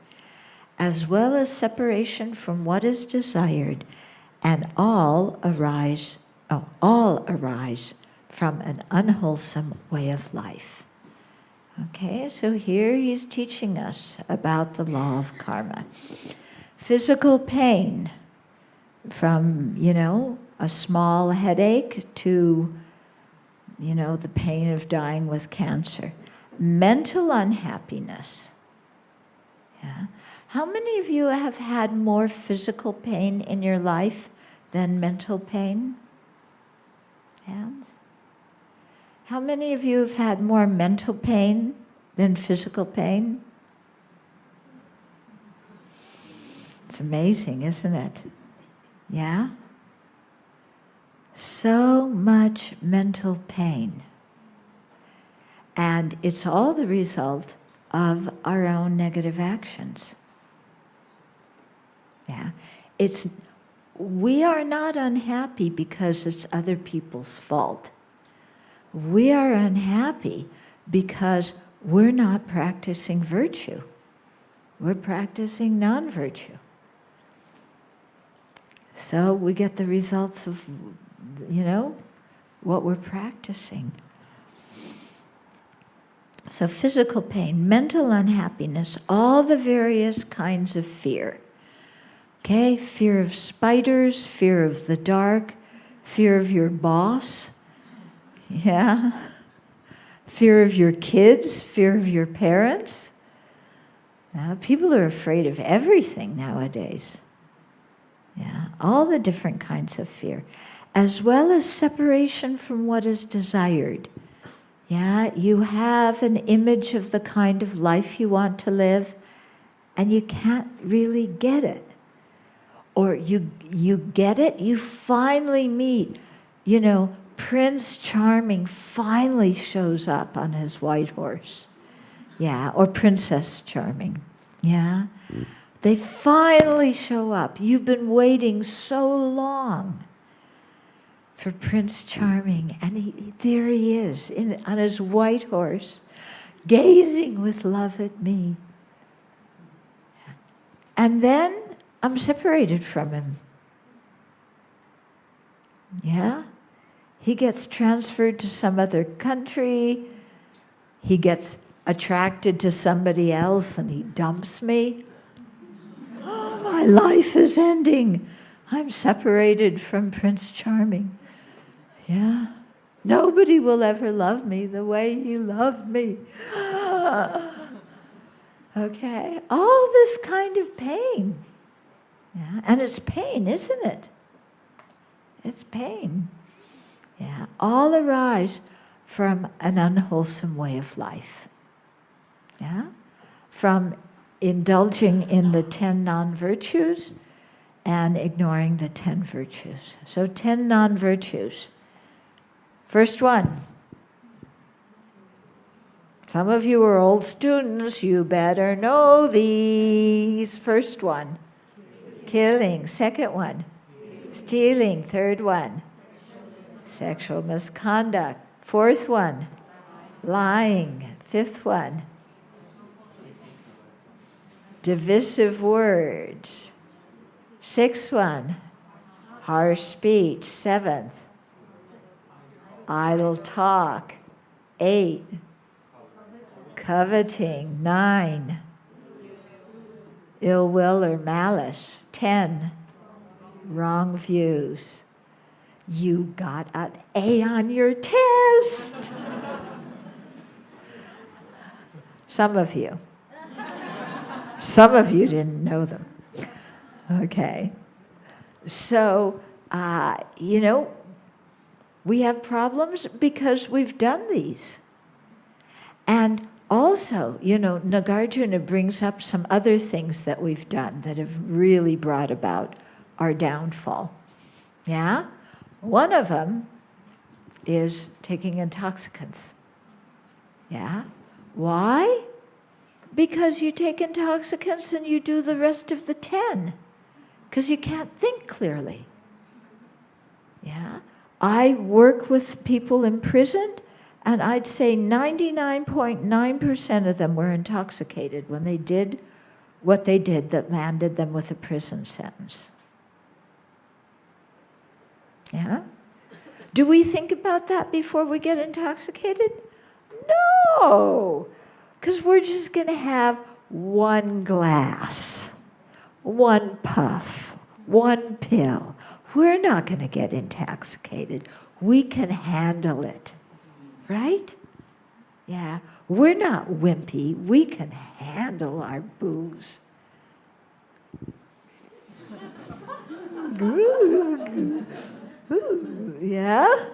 as well as separation from what is desired, and all arise from an unwholesome way of life. Okay, so here he's teaching us about the law of karma. Physical pain, from, a small headache to, the pain of dying with cancer. Mental unhappiness. Yeah. How many of you have had more physical pain in your life than mental pain? Hands? How many of you have had more mental pain than physical pain? It's amazing, isn't it? Yeah? So much mental pain. And it's all the result of our own negative actions. Yeah? We are not unhappy because it's other people's fault. We are unhappy because we're not practicing virtue. We're practicing non-virtue. So we get the results of, what we're practicing. So physical pain, mental unhappiness, all the various kinds of fear. Okay, fear of spiders, fear of the dark, fear of your boss, yeah, fear of your kids, fear of your parents. People are afraid of everything nowadays. Yeah, all the different kinds of fear, as well as separation from what is desired. Yeah, you have an image of the kind of life you want to live, and you can't really get it. Or you get it, you finally meet, Prince Charming finally shows up on his white horse. Yeah, or Princess Charming. Yeah. They finally show up. You've been waiting so long for Prince Charming, and there he is on his white horse, gazing with love at me. And then I'm separated from him. Yeah? He gets transferred to some other country. He gets attracted to somebody else and he dumps me. Oh, my life is ending. I'm separated from Prince Charming. Yeah? Nobody will ever love me the way he loved me. Okay? All this kind of pain. Yeah? And it's pain, isn't it? It's pain. Yeah, all arise from an unwholesome way of life. Yeah? From indulging in the 10 non-virtues and ignoring the 10 virtues. So 10 non-virtues. First one. Some of you are old students, you better know these. First one. Killing. Second one. Stealing. Third one. Sexual misconduct. Fourth one, lying. Fifth one, divisive words. Sixth one, harsh speech. Seventh, idle talk. 8, coveting. 9, ill will or malice. 10, wrong views. You got an A on your test. Some of you. Some of you didn't know them. Okay. So, we have problems because we've done these. And also, Nagarjuna brings up some other things that we've done that have really brought about our downfall. Yeah? One of them is taking intoxicants. Yeah? Why? Because you take intoxicants and you do the rest of the 10. Because you can't think clearly. Yeah? I work with people imprisoned, and I'd say 99.9% of them were intoxicated when they did what they did that landed them with a prison sentence. Yeah? Do we think about that before we get intoxicated? No! Because we're just going to have one glass, one puff, one pill. We're not going to get intoxicated. We can handle it. Right? Yeah. We're not wimpy. We can handle our booze. Yeah?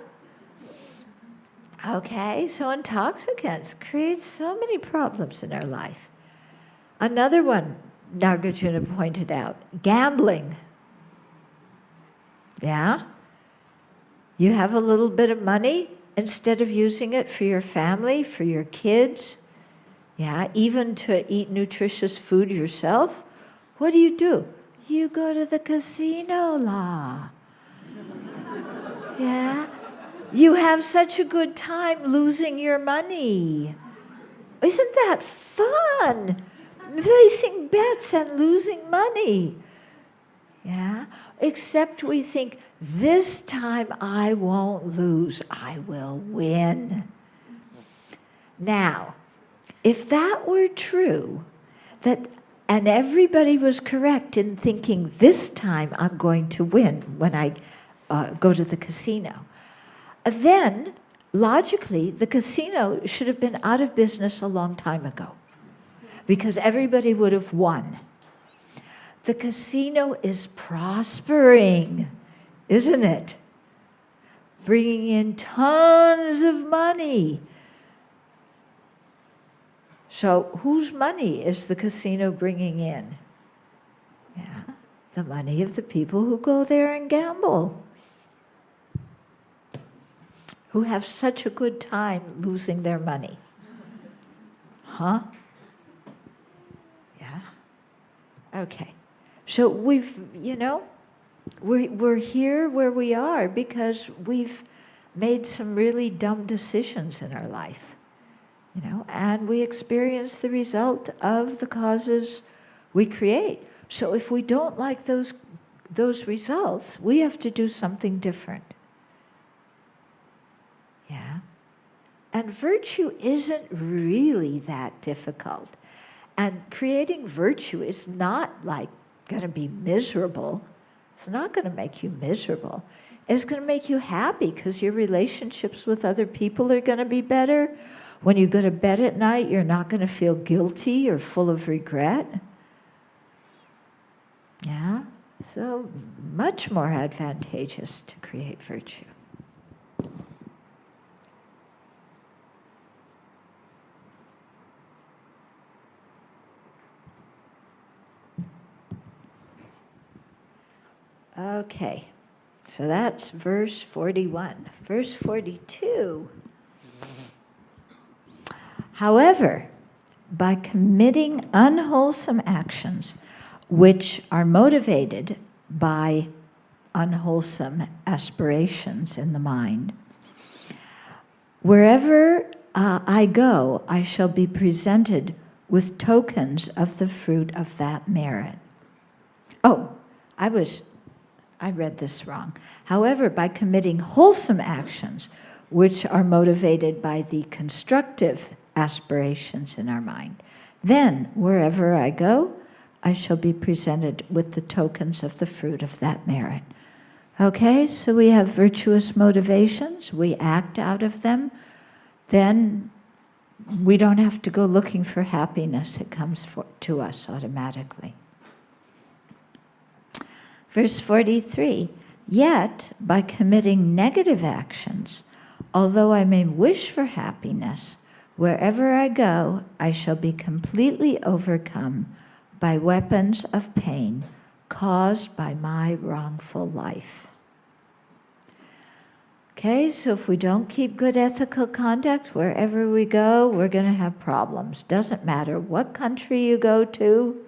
Okay, so intoxicants create so many problems in our life. Another one Nagarjuna pointed out, gambling. Yeah? You have a little bit of money, instead of using it for your family, for your kids, yeah, even to eat nutritious food yourself, what do? You go to the casino, la. Yeah? You have such a good time losing your money. Isn't that fun? Placing bets and losing money. Yeah? Except we think, this time I won't lose, I will win. Now, if that were true, and everybody was correct in thinking, this time I'm going to win when I go to the casino, then, logically, the casino should have been out of business a long time ago, because everybody would have won. The casino is prospering, isn't it? Bringing in tons of money. So whose money is the casino bringing in? Yeah, the money of the people who go there and gamble, who have such a good time losing their money. Huh? Yeah? Okay. So we've, we're here where we are because we've made some really dumb decisions in our life, and we experience the result of the causes we create. So if we don't like those results, we have to do something different. Yeah? And virtue isn't really that difficult. And creating virtue is not like going to be miserable. It's not going to make you miserable. It's going to make you happy because your relationships with other people are going to be better. When you go to bed at night, you're not going to feel guilty or full of regret. Yeah? So much more advantageous to create virtue. Okay, so that's verse 41. Verse 42. However, by committing unwholesome actions which are motivated by unwholesome aspirations in the mind, wherever I go, I shall be presented with tokens of the fruit of that merit. Oh, I read this wrong. However, by committing wholesome actions, which are motivated by the constructive aspirations in our mind. Then, wherever I go, I shall be presented with the tokens of the fruit of that merit. Okay, so we have virtuous motivations, we act out of them, then we don't have to go looking for happiness, it comes to us automatically. Verse 43, yet by committing negative actions, although I may wish for happiness, wherever I go, I shall be completely overcome by weapons of pain caused by my wrongful life. Okay, so if we don't keep good ethical conduct, wherever we go, we're going to have problems. Doesn't matter what country you go to,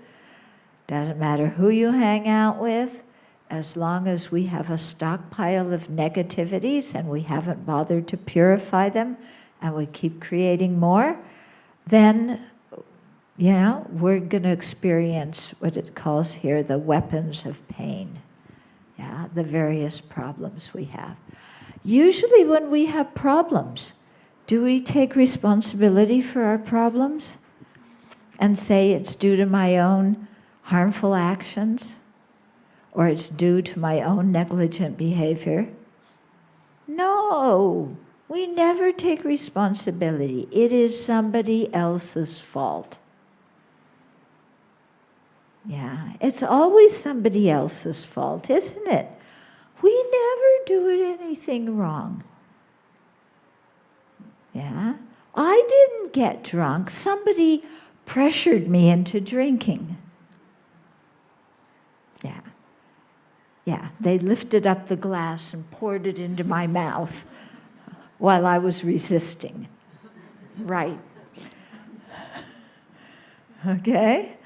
doesn't matter who you hang out with, as long as we have a stockpile of negativities and we haven't bothered to purify them and we keep creating more, then, we're going to experience what it calls here the weapons of pain. Yeah, the various problems we have. Usually when we have problems, do we take responsibility for our problems and say it's due to my own harmful actions or it's due to my own negligent behavior? No, we never take responsibility. It is somebody else's fault. Yeah, it's always somebody else's fault, isn't it? We never do anything wrong. Yeah, I didn't get drunk. Somebody pressured me into drinking. Yeah, they lifted up the glass and poured it into my mouth while I was resisting. Right. Okay?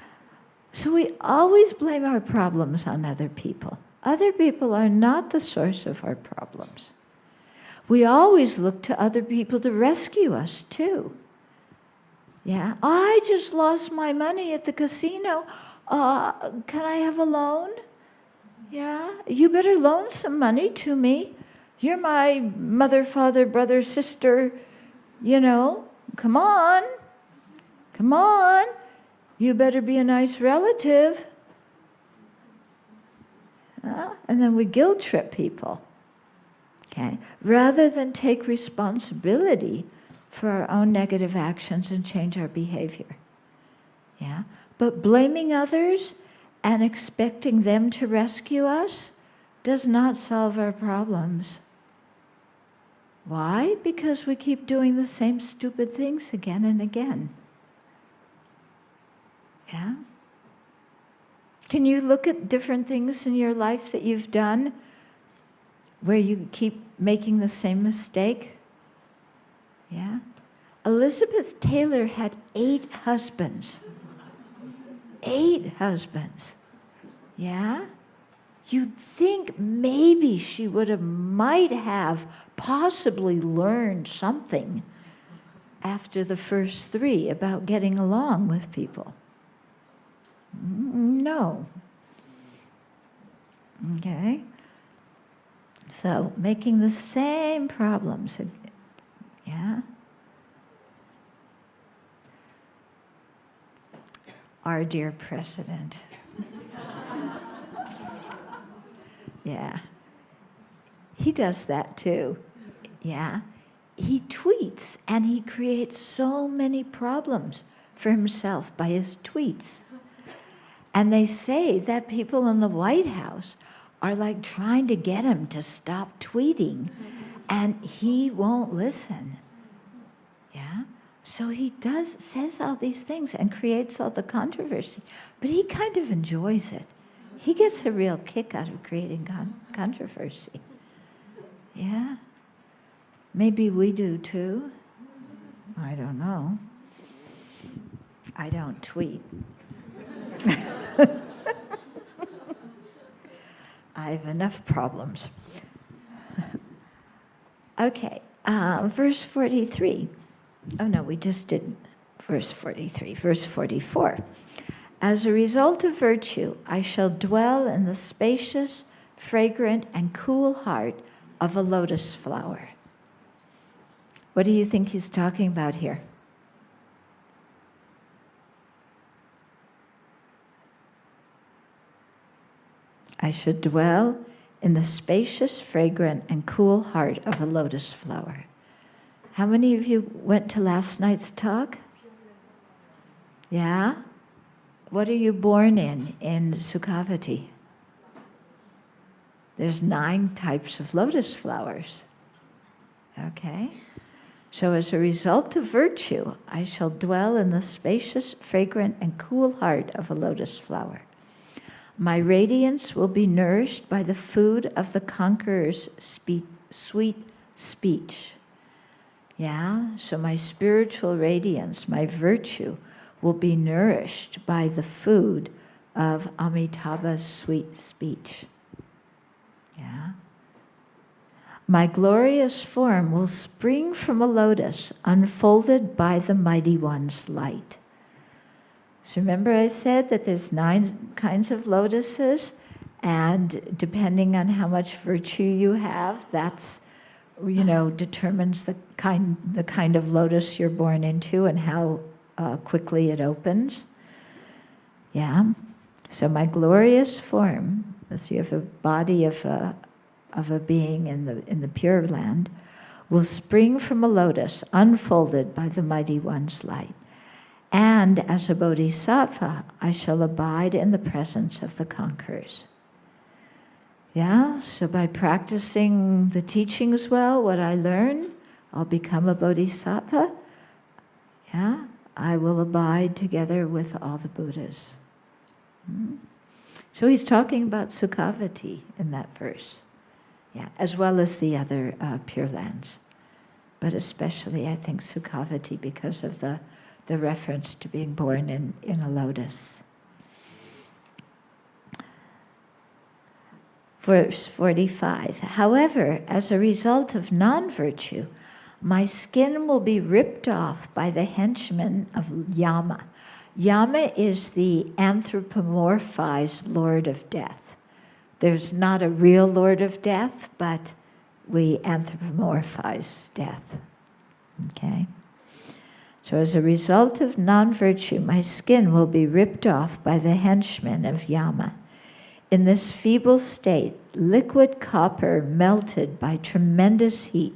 So we always blame our problems on other people. Other people are not the source of our problems. We always look to other people to rescue us, too. Yeah, I just lost my money at the casino. Can I have a loan? Yeah, you better loan some money to me. You're my mother, father, brother, sister, Come on. Come on. You better be a nice relative. And then we guilt trip people, okay? Rather than take responsibility for our own negative actions and change our behavior, yeah? But blaming others and expecting them to rescue us does not solve our problems. Why? Because we keep doing the same stupid things again and again. Yeah? Can you look at different things in your life that you've done where you keep making the same mistake? Yeah? Elizabeth Taylor had 8 husbands. 8 husbands. Yeah? You'd think maybe she might have possibly learned something after the first 3 about getting along with people. No. Okay? So, making the same problems. Yeah? Our dear president. Yeah. He does that too. Yeah. He tweets and he creates so many problems for himself by his tweets. And they say that people in the White House are like trying to get him to stop tweeting, and he won't listen. Yeah? So he says all these things and creates all the controversy, but he kind of enjoys it. He gets a real kick out of creating controversy. Yeah? Maybe we do too. I don't know. I don't tweet. I have enough problems. Okay, verse 43. Oh no, we just did verse 43. Verse 44. As a result of virtue, I shall dwell in the spacious, fragrant, and cool heart of a lotus flower. What do you think he's talking about here? I should dwell in the spacious, fragrant, and cool heart of a lotus flower. How many of you went to last night's talk? Yeah? What are you born in Sukhavati? There's 9 types of lotus flowers. Okay? So as a result of virtue, I shall dwell in the spacious, fragrant, and cool heart of a lotus flower. My radiance will be nourished by the food of the conqueror's sweet speech. Yeah? So my spiritual radiance, my virtue, will be nourished by the food of Amitabha's sweet speech. Yeah? My glorious form will spring from a lotus unfolded by the Mighty One's light. So remember I said that there's 9 kinds of lotuses, and depending on how much virtue you have, that's, determines the kind of lotus you're born into and how quickly it opens. Yeah. So my glorious form, as you have a body of a being in the Pure Land, will spring from a lotus unfolded by the Mighty One's light. And as a bodhisattva, I shall abide in the presence of the conquerors. Yeah, so by practicing the teachings well, what I learn, I'll become a bodhisattva. Yeah, I will abide together with all the Buddhas. So he's talking about Sukhavati in that verse. Yeah, as well as the other Pure Lands. But especially, I think, Sukhavati because of the reference to being born in a lotus. Verse 45, however, as a result of non-virtue, my skin will be ripped off by the henchmen of Yama. Yama is the anthropomorphized Lord of Death. There's not a real Lord of Death, but we anthropomorphize death. Okay? So as a result of non-virtue, my skin will be ripped off by the henchmen of Yama. In this feeble state, liquid copper melted by tremendous heat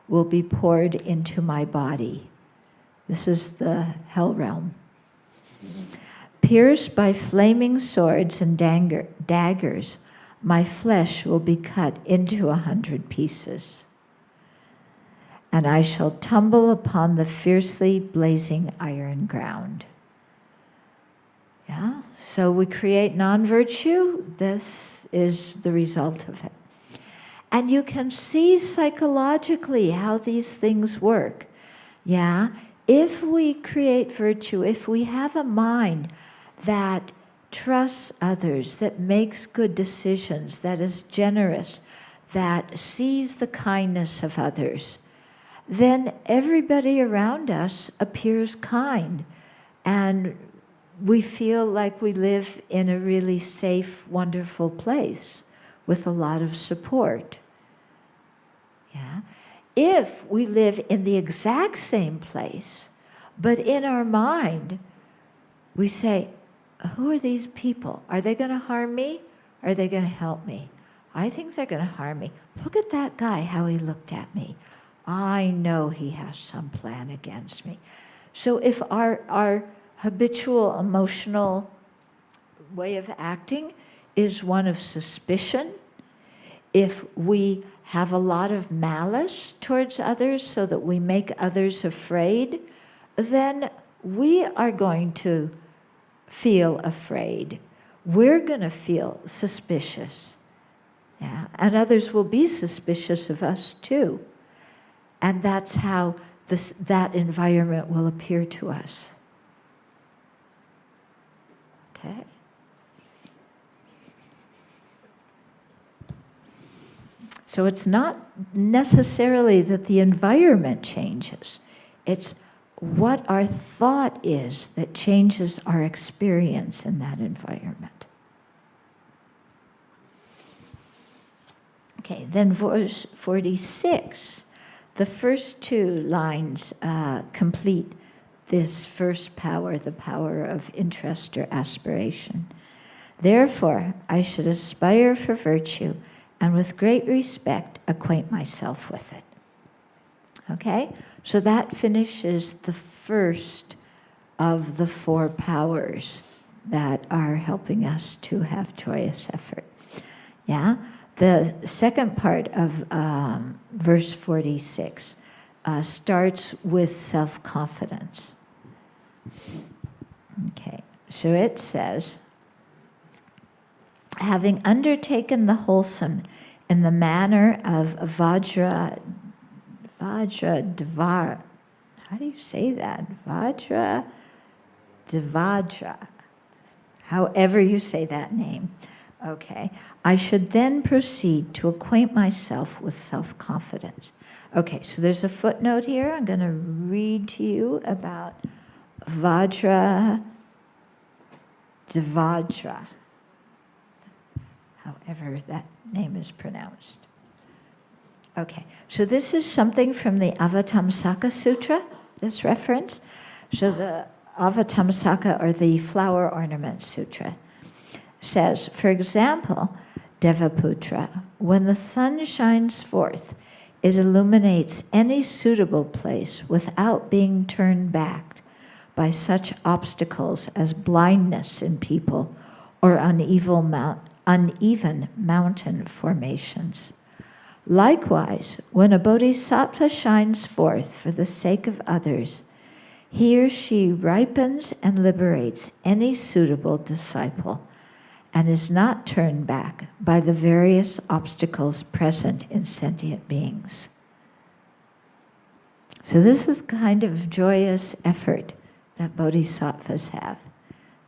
will be poured into my body. This is the hell realm. Pierced by flaming swords and daggers, my flesh will be cut into 100 pieces. And I shall tumble upon the fiercely blazing iron ground. Yeah? So we create non-virtue. This is the result of it. And you can see psychologically how these things work. Yeah? If we create virtue, if we have a mind that trusts others, that makes good decisions, that is generous, that sees the kindness of others, then everybody around us appears kind. And we feel like we live in a really safe, wonderful place with a lot of support. Yeah? If we live in the exact same place, but in our mind, we say, who are these people? Are they going to harm me? Are they going to help me? I think they're going to harm me. Look at that guy, how he looked at me. I know he has some plan against me. So if our habitual emotional way of acting is one of suspicion, if we have a lot of malice towards others so that we make others afraid, then we are going to feel afraid. We're going to feel suspicious. Yeah? And others will be suspicious of us too. And that's how that environment will appear to us. Okay? So it's not necessarily that the environment changes. It's what our thought is that changes our experience in that environment. Okay, then verse 46. the first two lines complete this first power, the power of interest or aspiration. Therefore, I should aspire for virtue and with great respect acquaint myself with it. Okay? So that finishes the first of the four powers that are helping us to have joyous effort. Yeah? The second part of verse 46 starts with self-confidence. Okay, so it says, having undertaken the wholesome in the manner of Vajradvar, how do you say that? Vajradvajra, however you say that name. Okay, I should then proceed to acquaint myself with self-confidence. Okay, so there's a footnote here. I'm going to read to you about Vajradvajra, however that name is pronounced. Okay, so this is something from the Avatamsaka Sutra, this reference. So the Avatamsaka, or the Flower Ornament Sutra, says, for example, Devaputra, when the sun shines forth, it illuminates any suitable place without being turned back by such obstacles as blindness in people or uneven mountain formations. Likewise, when a bodhisattva shines forth for the sake of others, he or she ripens and liberates any suitable disciple and is not turned back by the various obstacles present in sentient beings. So this is the kind of joyous effort that bodhisattvas have.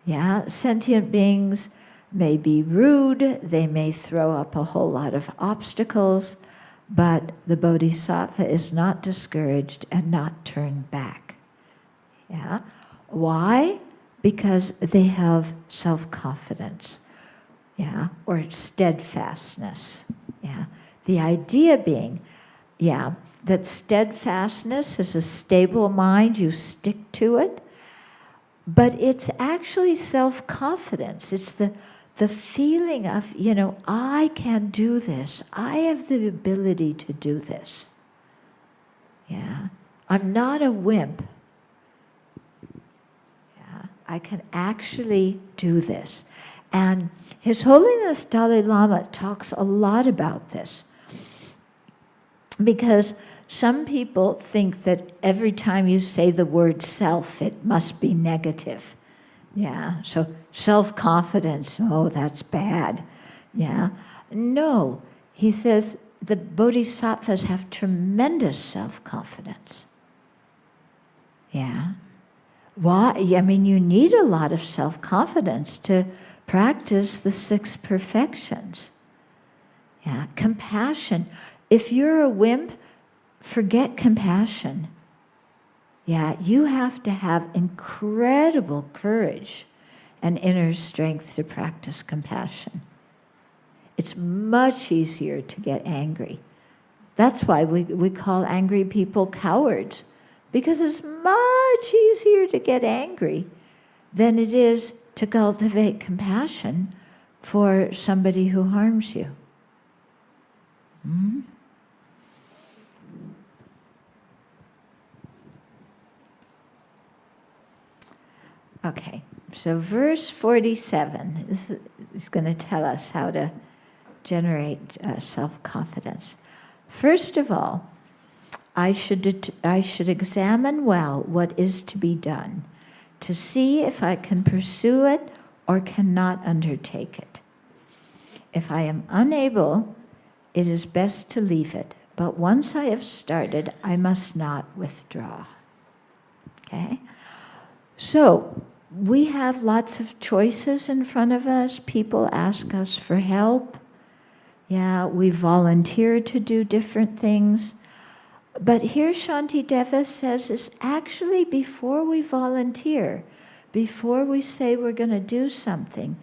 Yeah, sentient beings may be rude, they may throw up a whole lot of obstacles, but the bodhisattva is not discouraged and not turned back. Yeah, why? Because they have self-confidence. Yeah, or steadfastness. Yeah, the idea being, that steadfastness is a stable mind, you stick to it, but it's actually self-confidence. It's the feeling of, I can do this. I have the ability to do this. Yeah, I'm not a wimp. Yeah, I can actually do this. And His Holiness Dalai Lama talks a lot about this, because some people think that every time you say the word self, it must be negative. Yeah, so self-confidence, oh, that's bad. Yeah, no, he says the bodhisattvas have tremendous self-confidence. Yeah, why? I mean, you need a lot of self-confidence to practice the 6 perfections. Yeah, compassion. If you're a wimp, forget compassion. Yeah, you have to have incredible courage and inner strength to practice compassion. It's much easier to get angry. That's why we call angry people cowards, because it's much easier to get angry than it is to cultivate compassion for somebody who harms you. Mm-hmm. Okay, so verse 47, this is going to tell us how to generate self-confidence. First of all, I should examine well what is to be done, to see if I can pursue it or cannot undertake it. If I am unable, it is best to leave it, but once I have started, I must not withdraw. Okay? So, we have lots of choices in front of us. People ask us for help. Yeah, we volunteer to do different things. But here Shantideva says is actually before we volunteer, before we say we're going to do something,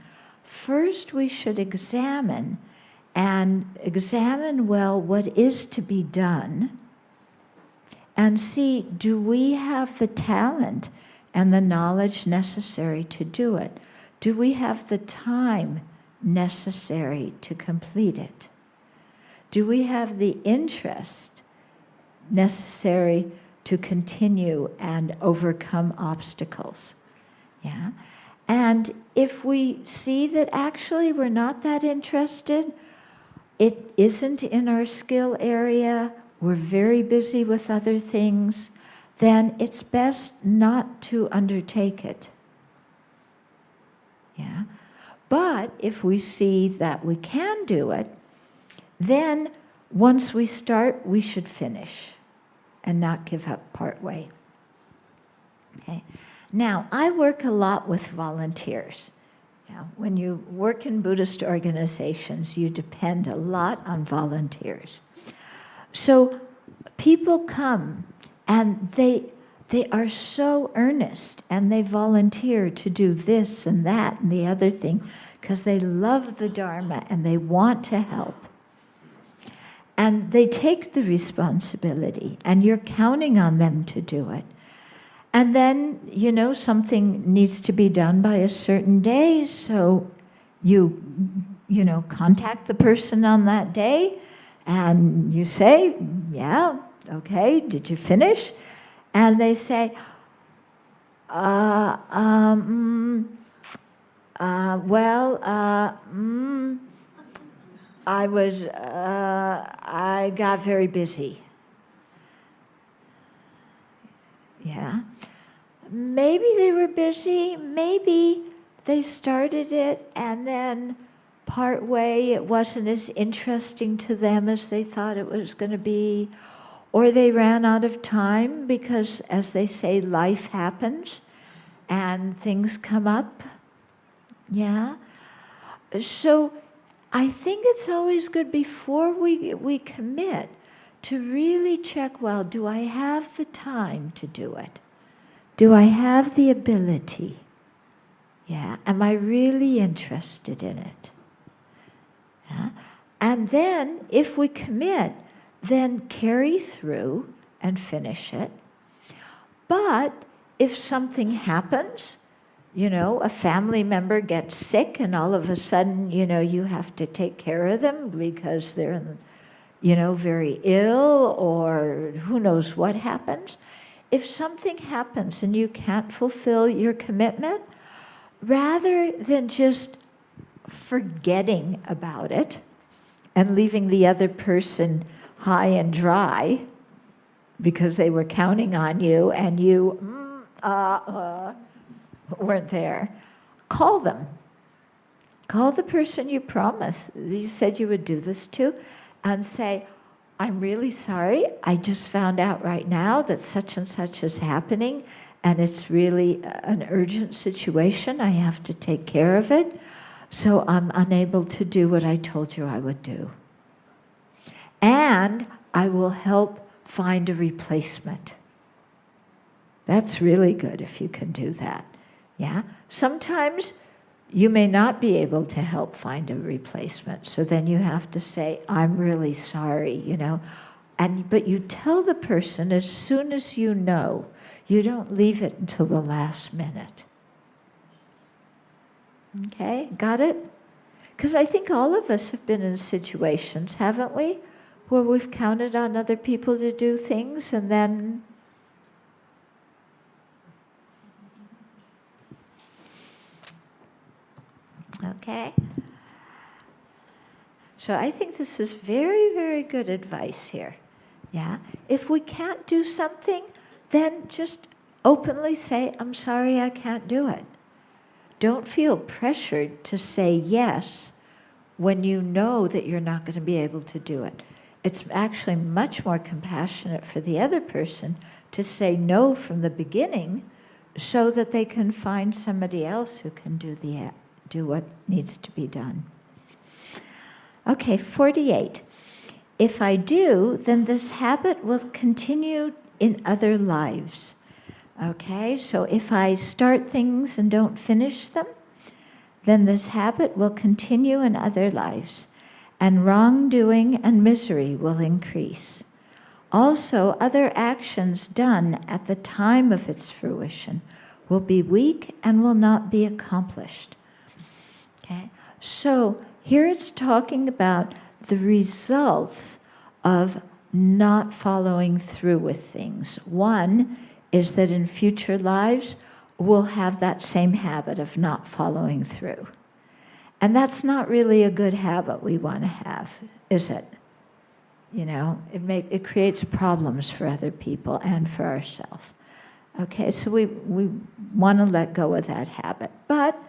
first we should examine well what is to be done, and see, do we have the talent and the knowledge necessary to do it? Do we have the time necessary to complete it? Do we have the interest necessary to continue and overcome obstacles? Yeah. And if we see that actually we're not that interested, it isn't in our skill area, we're very busy with other things, then it's best not to undertake it. Yeah. But if we see that we can do it, then once we start, we should finish and not give up partway. Okay. Now, I work a lot with volunteers. Now, when you work in Buddhist organizations, you depend a lot on volunteers. So people come and they are so earnest and they volunteer to do this and that and the other thing because they love the Dharma and they want to help. And they take the responsibility and you're counting on them to do it. And then, something needs to be done by a certain day, so you contact the person on that day, and you say, yeah, okay, did you finish? And they say, I got very busy. Yeah. Maybe they were busy, maybe they started it and then part way it wasn't as interesting to them as they thought it was going to be, or they ran out of time because, as they say, life happens and things come up. Yeah. So I think it's always good before we commit to really check, well, do I have the time to do it? Do I have the ability? Yeah, am I really interested in it? Yeah. And then, if we commit, then carry through and finish it. But if something happens, a family member gets sick and all of a sudden, you have to take care of them because they're, very ill, or who knows what happens. If something happens and you can't fulfill your commitment, rather than just forgetting about it and leaving the other person high and dry because they were counting on you and you weren't there, call them. Call the person you promised, you said you would do this to, and say, I'm really sorry, I just found out right now that such and such is happening, and it's really an urgent situation. I have to take care of it, so I'm unable to do what I told you I would do. And I will help find a replacement. That's really good if you can do that. Yeah? Sometimes you may not be able to help find a replacement, so then you have to say, I'm really sorry, but you tell the person as soon as you know. You don't leave it until the last minute. Okay, got it? Because I think all of us have been in situations, haven't we, where we've counted on other people to do things and then okay? So I think this is very, very good advice here. Yeah? If we can't do something, then just openly say, I'm sorry, I can't do it. Don't feel pressured to say yes when you know that you're not going to be able to do it. It's actually much more compassionate for the other person to say no from the beginning so that they can find somebody else who can do what needs to be done. Okay, 48. If I do, then this habit will continue in other lives. Okay, so if I start things and don't finish them, then this habit will continue in other lives, and wrongdoing and misery will increase. Also, other actions done at the time of its fruition will be weak and will not be accomplished. Okay? So here it's talking about the results of not following through with things. One is that in future lives, we'll have that same habit of not following through. And that's not really a good habit we want to have, is it? You know, it creates problems for other people and for ourselves. Okay, so we want to let go of that habit. But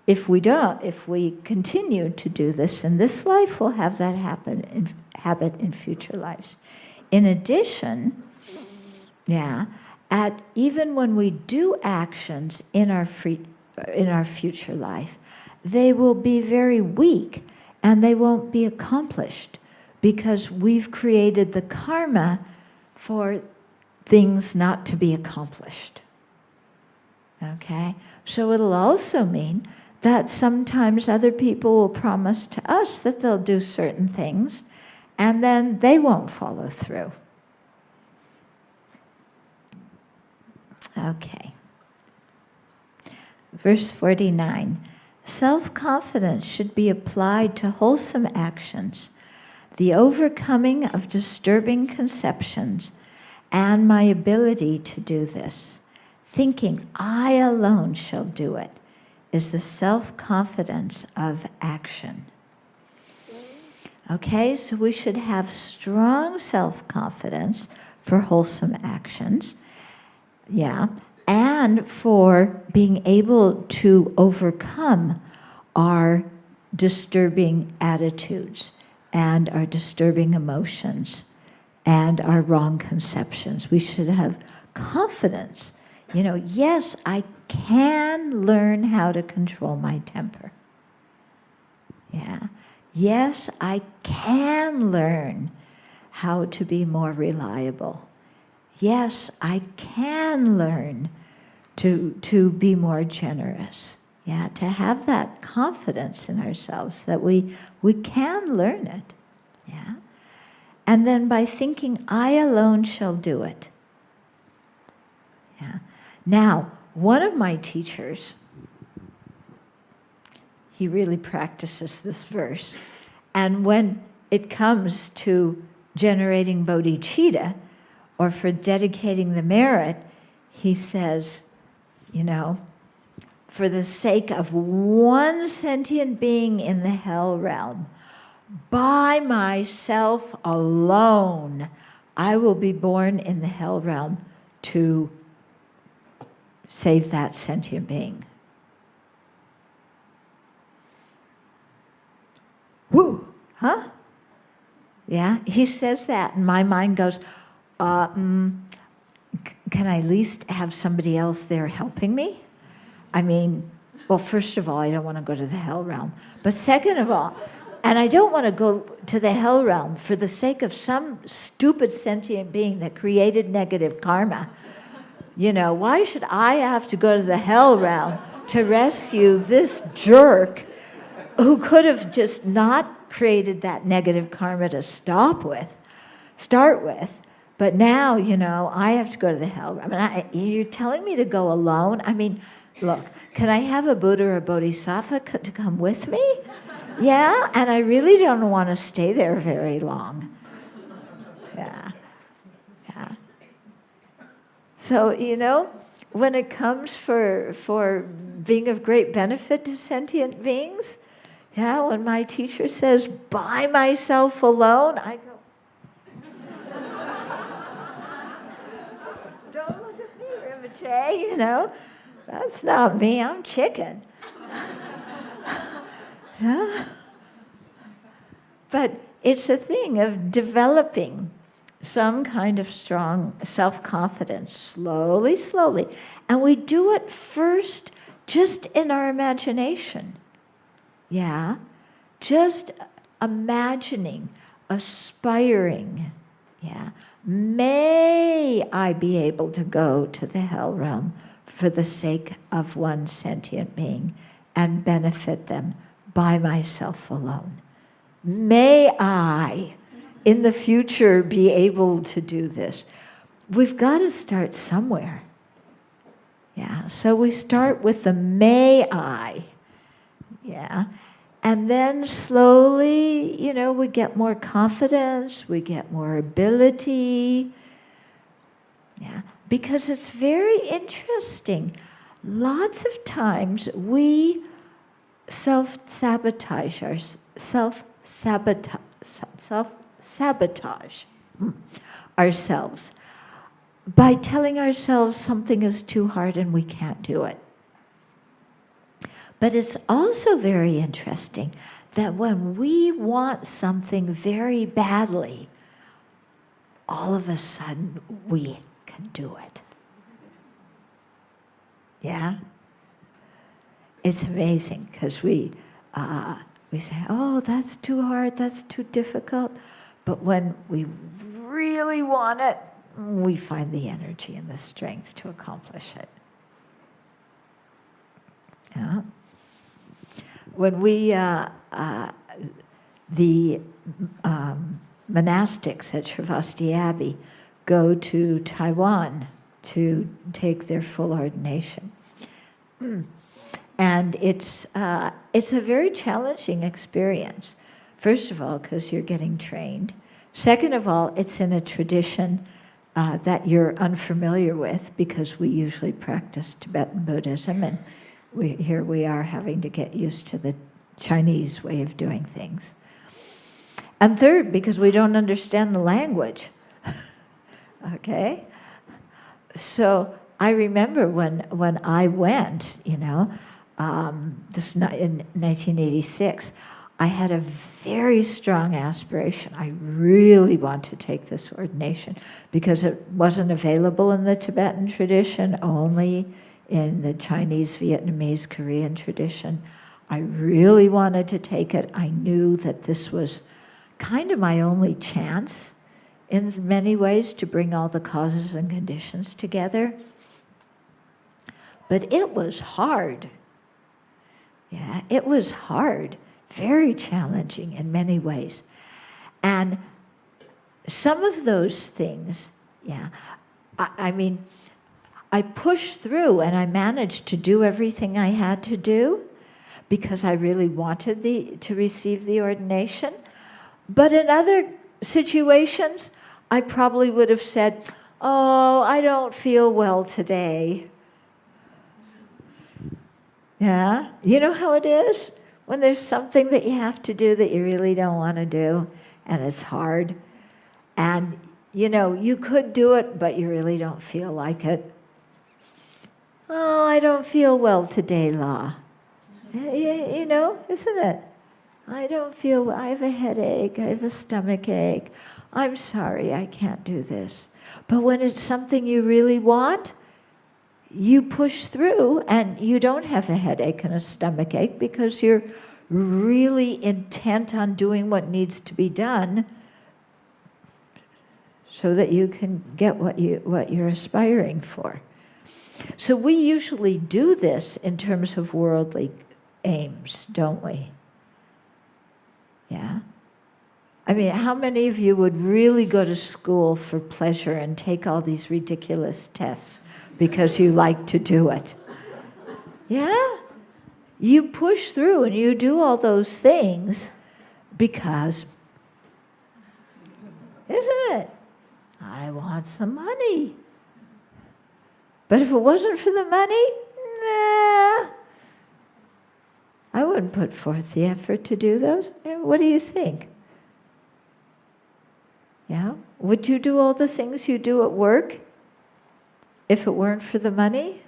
if we don't, if we continue to do this in this life, we'll have that habit in future lives. In addition, even when we do actions in our future life, they will be very weak and they won't be accomplished because we've created the karma for things not to be accomplished. Okay? So it'll also mean that sometimes other people will promise to us that they'll do certain things and then they won't follow through. Okay. Verse 49. Self-confidence should be applied to wholesome actions, the overcoming of disturbing conceptions, and my ability to do this. Thinking I alone shall do it is the self-confidence of action. Okay, so we should have strong self-confidence for wholesome actions. And for being able to overcome our disturbing attitudes and our disturbing emotions and our wrong conceptions. We should have confidence. You know, yes, I can learn how to control my temper. Yes, I can learn how to be more reliable. Yes, I can learn to be more generous. To have that confidence in ourselves that we can learn it. And then by thinking, I alone shall do it. Now, one of my teachers, he really practices this verse. And when it comes to generating bodhicitta, or for dedicating the merit, he says, you know, for the sake of one sentient being in the hell realm, by myself alone, I will be born in the hell realm to save that sentient being. Woo, huh? He says that, and my mind goes, can I at least have somebody else there helping me? I mean, well, first of all, I don't want to go to the hell realm. But second of all, and I don't want to go to the hell realm for the sake of some stupid sentient being that created negative karma. You know, why should I have to go to the hell realm to rescue this jerk who could have just not created that negative karma to start with? But now, you know, I have to go to the hell. I mean, you're telling me to go alone? I mean, look, can I have a Buddha or a Bodhisattva to come with me? And I really don't want to stay there very long. So, you know, when it comes for being of great benefit to sentient beings, when my teacher says, by myself alone, I go, you know, that's not me, I'm chicken. But it's a thing of developing some kind of strong self-confidence, slowly. And we do it first just in our imagination. Just imagining, aspiring. May I be able to go to the hell realm for the sake of one sentient being and benefit them by myself alone. May I, in the future be able to do this. We've got to start somewhere. Yeah, so we start with the may I. Yeah. And then slowly, we get more confidence, we get more ability. Yeah, because it's very interesting. Lots of times we self-sabotage ourselves by telling ourselves something is too hard and we can't do it. But it's also very interesting that when we want something very badly, all of a sudden we can do it. Yeah? It's amazing because we say, oh, that's too hard, that's too difficult. But when we really want it, we find the energy and the strength to accomplish it. Yeah? When we, the monastics at Sravasti Abbey go to Taiwan to take their full ordination. And it's a very challenging experience. First of all, because you're getting trained. Second of all, it's in a tradition that you're unfamiliar with, because we usually practice Tibetan Buddhism, and here we are having to get used to the Chinese way of doing things. And third, because we don't understand the language. Okay? So I remember when I went, this in 1986, I had a very strong aspiration. I really want to take this ordination because it wasn't available in the Tibetan tradition, only in the Chinese, Vietnamese, Korean tradition. I really wanted to take it. I knew that this was kind of my only chance in many ways to bring all the causes and conditions together. But it was hard. Yeah, it was hard, very challenging in many ways. And some of those things, I pushed through and I managed to do everything I had to do because I really wanted to receive the ordination. But in other situations, I probably would have said, oh, I don't feel well today. Yeah? You know how it is? When there's something that you have to do that you really don't want to do, and it's hard. And, you could do it, but you really don't feel like it. Oh, I don't feel well today, La. Isn't it? I don't feel well. I have a headache. I have a stomach ache. I'm sorry, I can't do this. But when it's something you really want, you push through and you don't have a headache and a stomach ache because you're really intent on doing what needs to be done so that you can get what you're aspiring for. So we usually do this in terms of worldly aims, don't we? Yeah? I mean, how many of you would really go to school for pleasure and take all these ridiculous tests because you like to do it? Yeah? You push through and you do all those things because, isn't it? I want some money. But if it wasn't for the money, nah, I wouldn't put forth the effort to do those. What do you think? Yeah? Would you do all the things you do at work if it weren't for the money?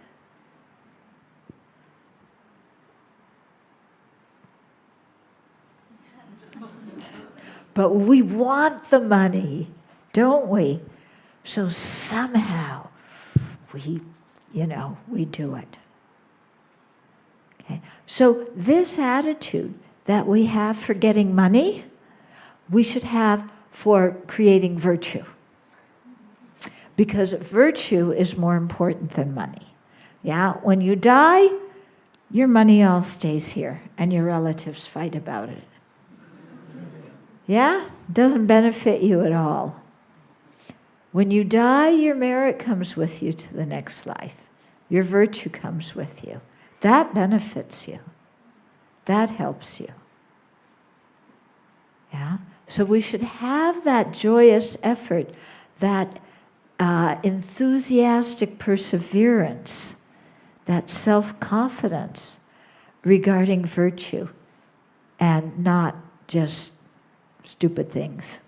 But we want the money, don't we? So somehow we do it. Okay. So this attitude that we have for getting money, we should have for creating virtue. Because virtue is more important than money. Yeah, when you die, your money all stays here and your relatives fight about it. Yeah? Doesn't benefit you at all. When you die, your merit comes with you to the next life. Your virtue comes with you. That benefits you. That helps you. Yeah? So we should have that joyous effort, that enthusiastic perseverance, that self-confidence regarding virtue, and not just stupid things.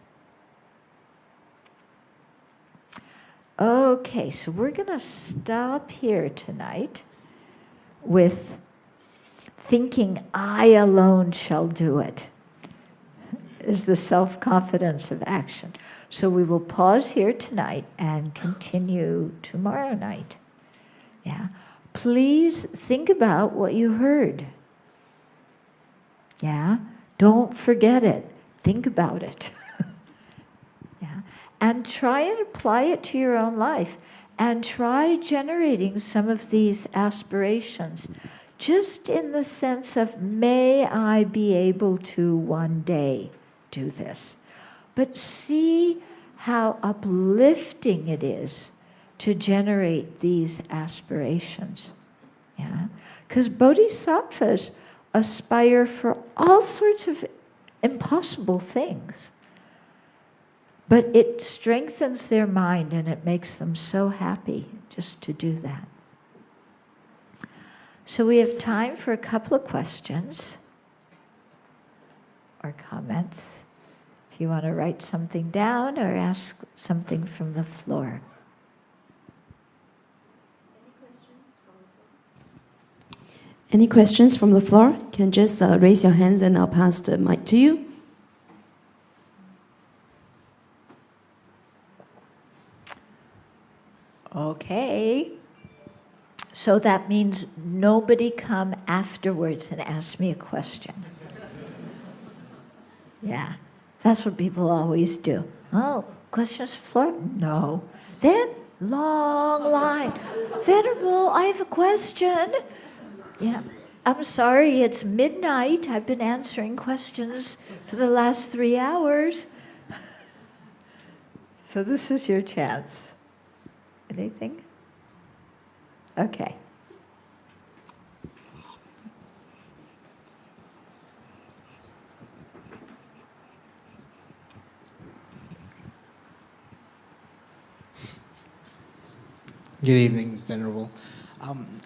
Okay, so we're going to stop here tonight with thinking I alone shall do it, is the self-confidence of action. So we will pause here tonight and continue tomorrow night. Yeah. Please think about what you heard. Yeah. Don't forget it. Think about it. Yeah. And try and apply it to your own life. And try generating some of these aspirations, just in the sense of, may I be able to one day do this. But see how uplifting it is to generate these aspirations. Yeah? Because bodhisattvas aspire for all sorts of impossible things. But it strengthens their mind and it makes them so happy just to do that. So we have time for a couple of questions or comments. If you want to write something down or ask something from the floor. Any questions from the floor? You can just raise your hands and I'll pass the mic to you. Okay. So that means nobody come afterwards and ask me a question. Yeah, that's what people always do. Oh, questions from the floor? No. Then, long line. Venerable, I have a question. Yeah, I'm sorry, it's midnight. I've been answering questions for the last 3 hours. So this is your chance. Anything? Okay. Good evening, Venerable.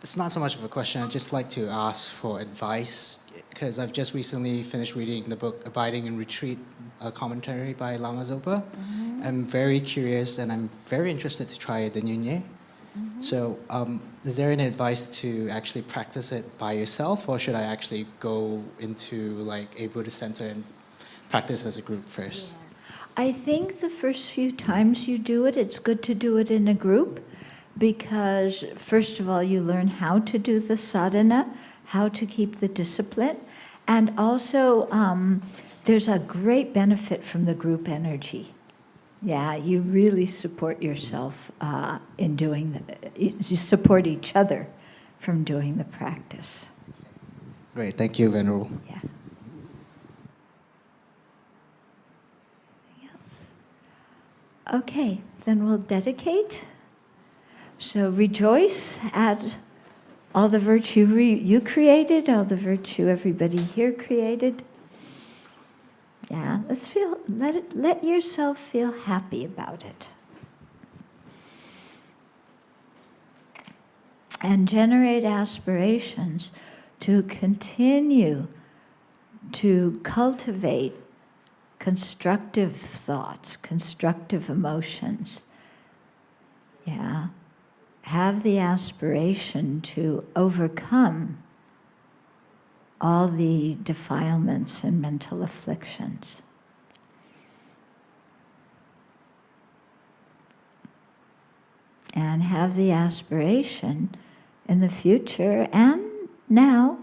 It's not so much of a question. I'd just like to ask for advice, because I've just recently finished reading the book Abiding in Retreat, a commentary by Lama Zopa. I'm very curious and I'm very interested to try the Nyunye. So is there any advice to actually practice it by yourself, or should I actually go into like a Buddhist center and practice as a group first? Yeah. I think the first few times you do it, it's good to do it in a group, because first of all, you learn how to do the sadhana, how to keep the discipline, and also there's a great benefit from the group energy. Yeah, you really support yourself in doing you support each other from doing the practice. Great, thank you, Venerable. Yeah. Okay, then we'll dedicate. So rejoice at all the virtue you created, all the virtue everybody here created. Yeah, let yourself feel happy about it. And generate aspirations to continue to cultivate constructive thoughts, constructive emotions. Yeah. Have the aspiration to overcome all the defilements and mental afflictions. And have the aspiration in the future and now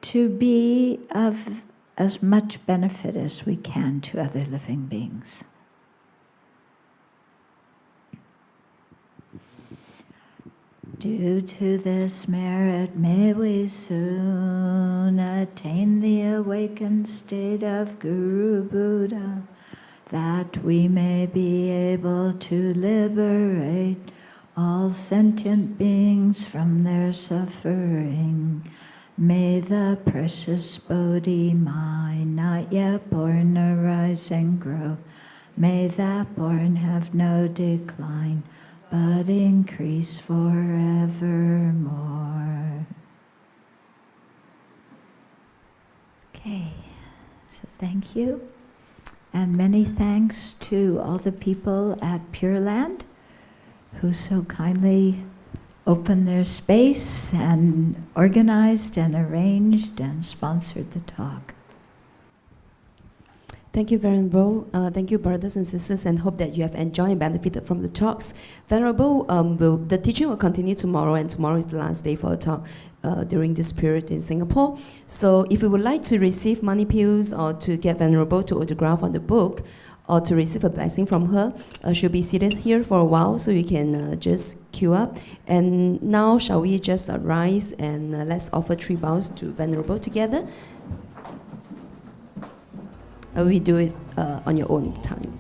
to be of as much benefit as we can to other living beings. Due to this merit, may we soon attain the awakening awakened state of Guru Buddha, that we may be able to liberate all sentient beings from their suffering. May the precious Bodhi mind not yet born arise and grow. May that born have no decline, but increase forevermore. Okay, so thank you. And many thanks to all the people at Pure Land who so kindly opened their space and organized and arranged and sponsored the talk. Thank you, Venerable. Thank you, brothers and sisters, and hope that you have enjoyed and benefited from the talks. Venerable, the teaching will continue tomorrow, and tomorrow is the last day for a talk during this period in Singapore. So if you would like to receive money pills or to get Venerable to autograph on the book or to receive a blessing from her, she'll be seated here for a while, so you can just queue up. And now shall we just rise and let's offer 3 bows to Venerable together. We do it on your own time.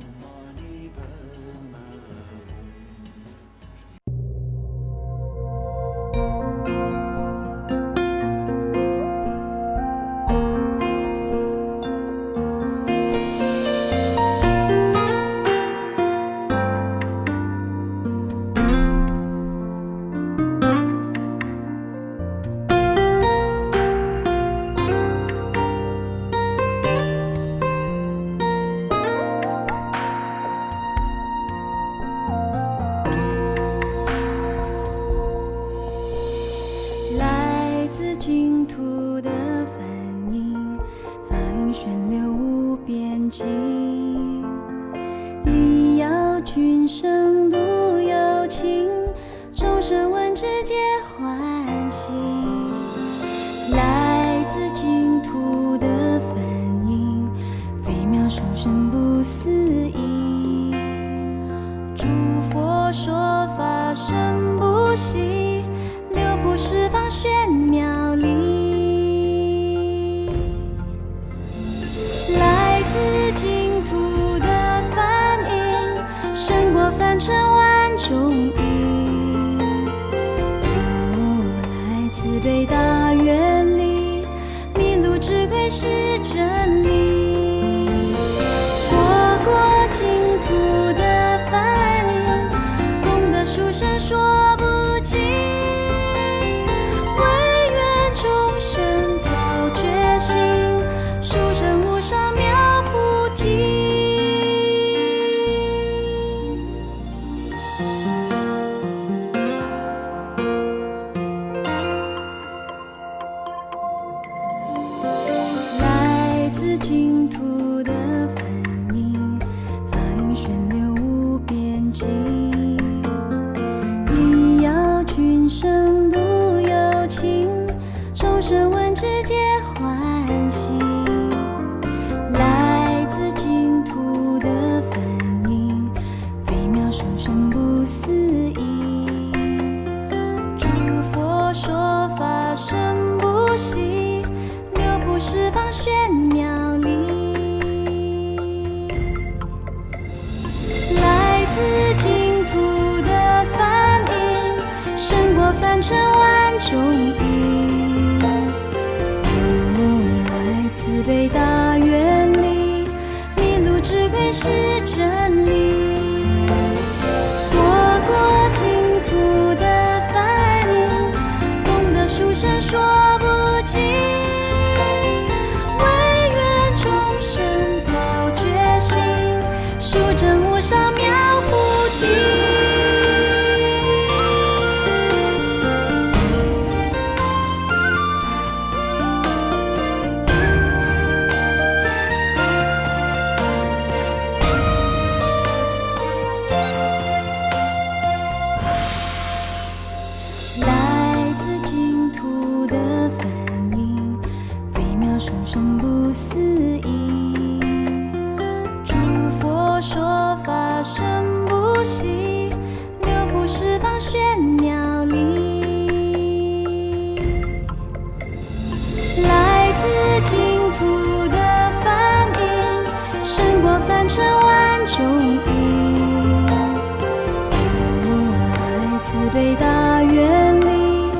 悲大愿力，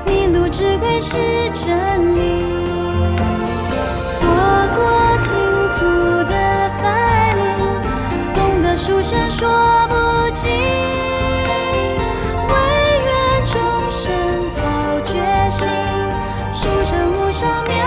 迷路之归是真理。佛国净土的法力，懂得殊胜说不尽，唯愿众生早觉醒，殊胜无上妙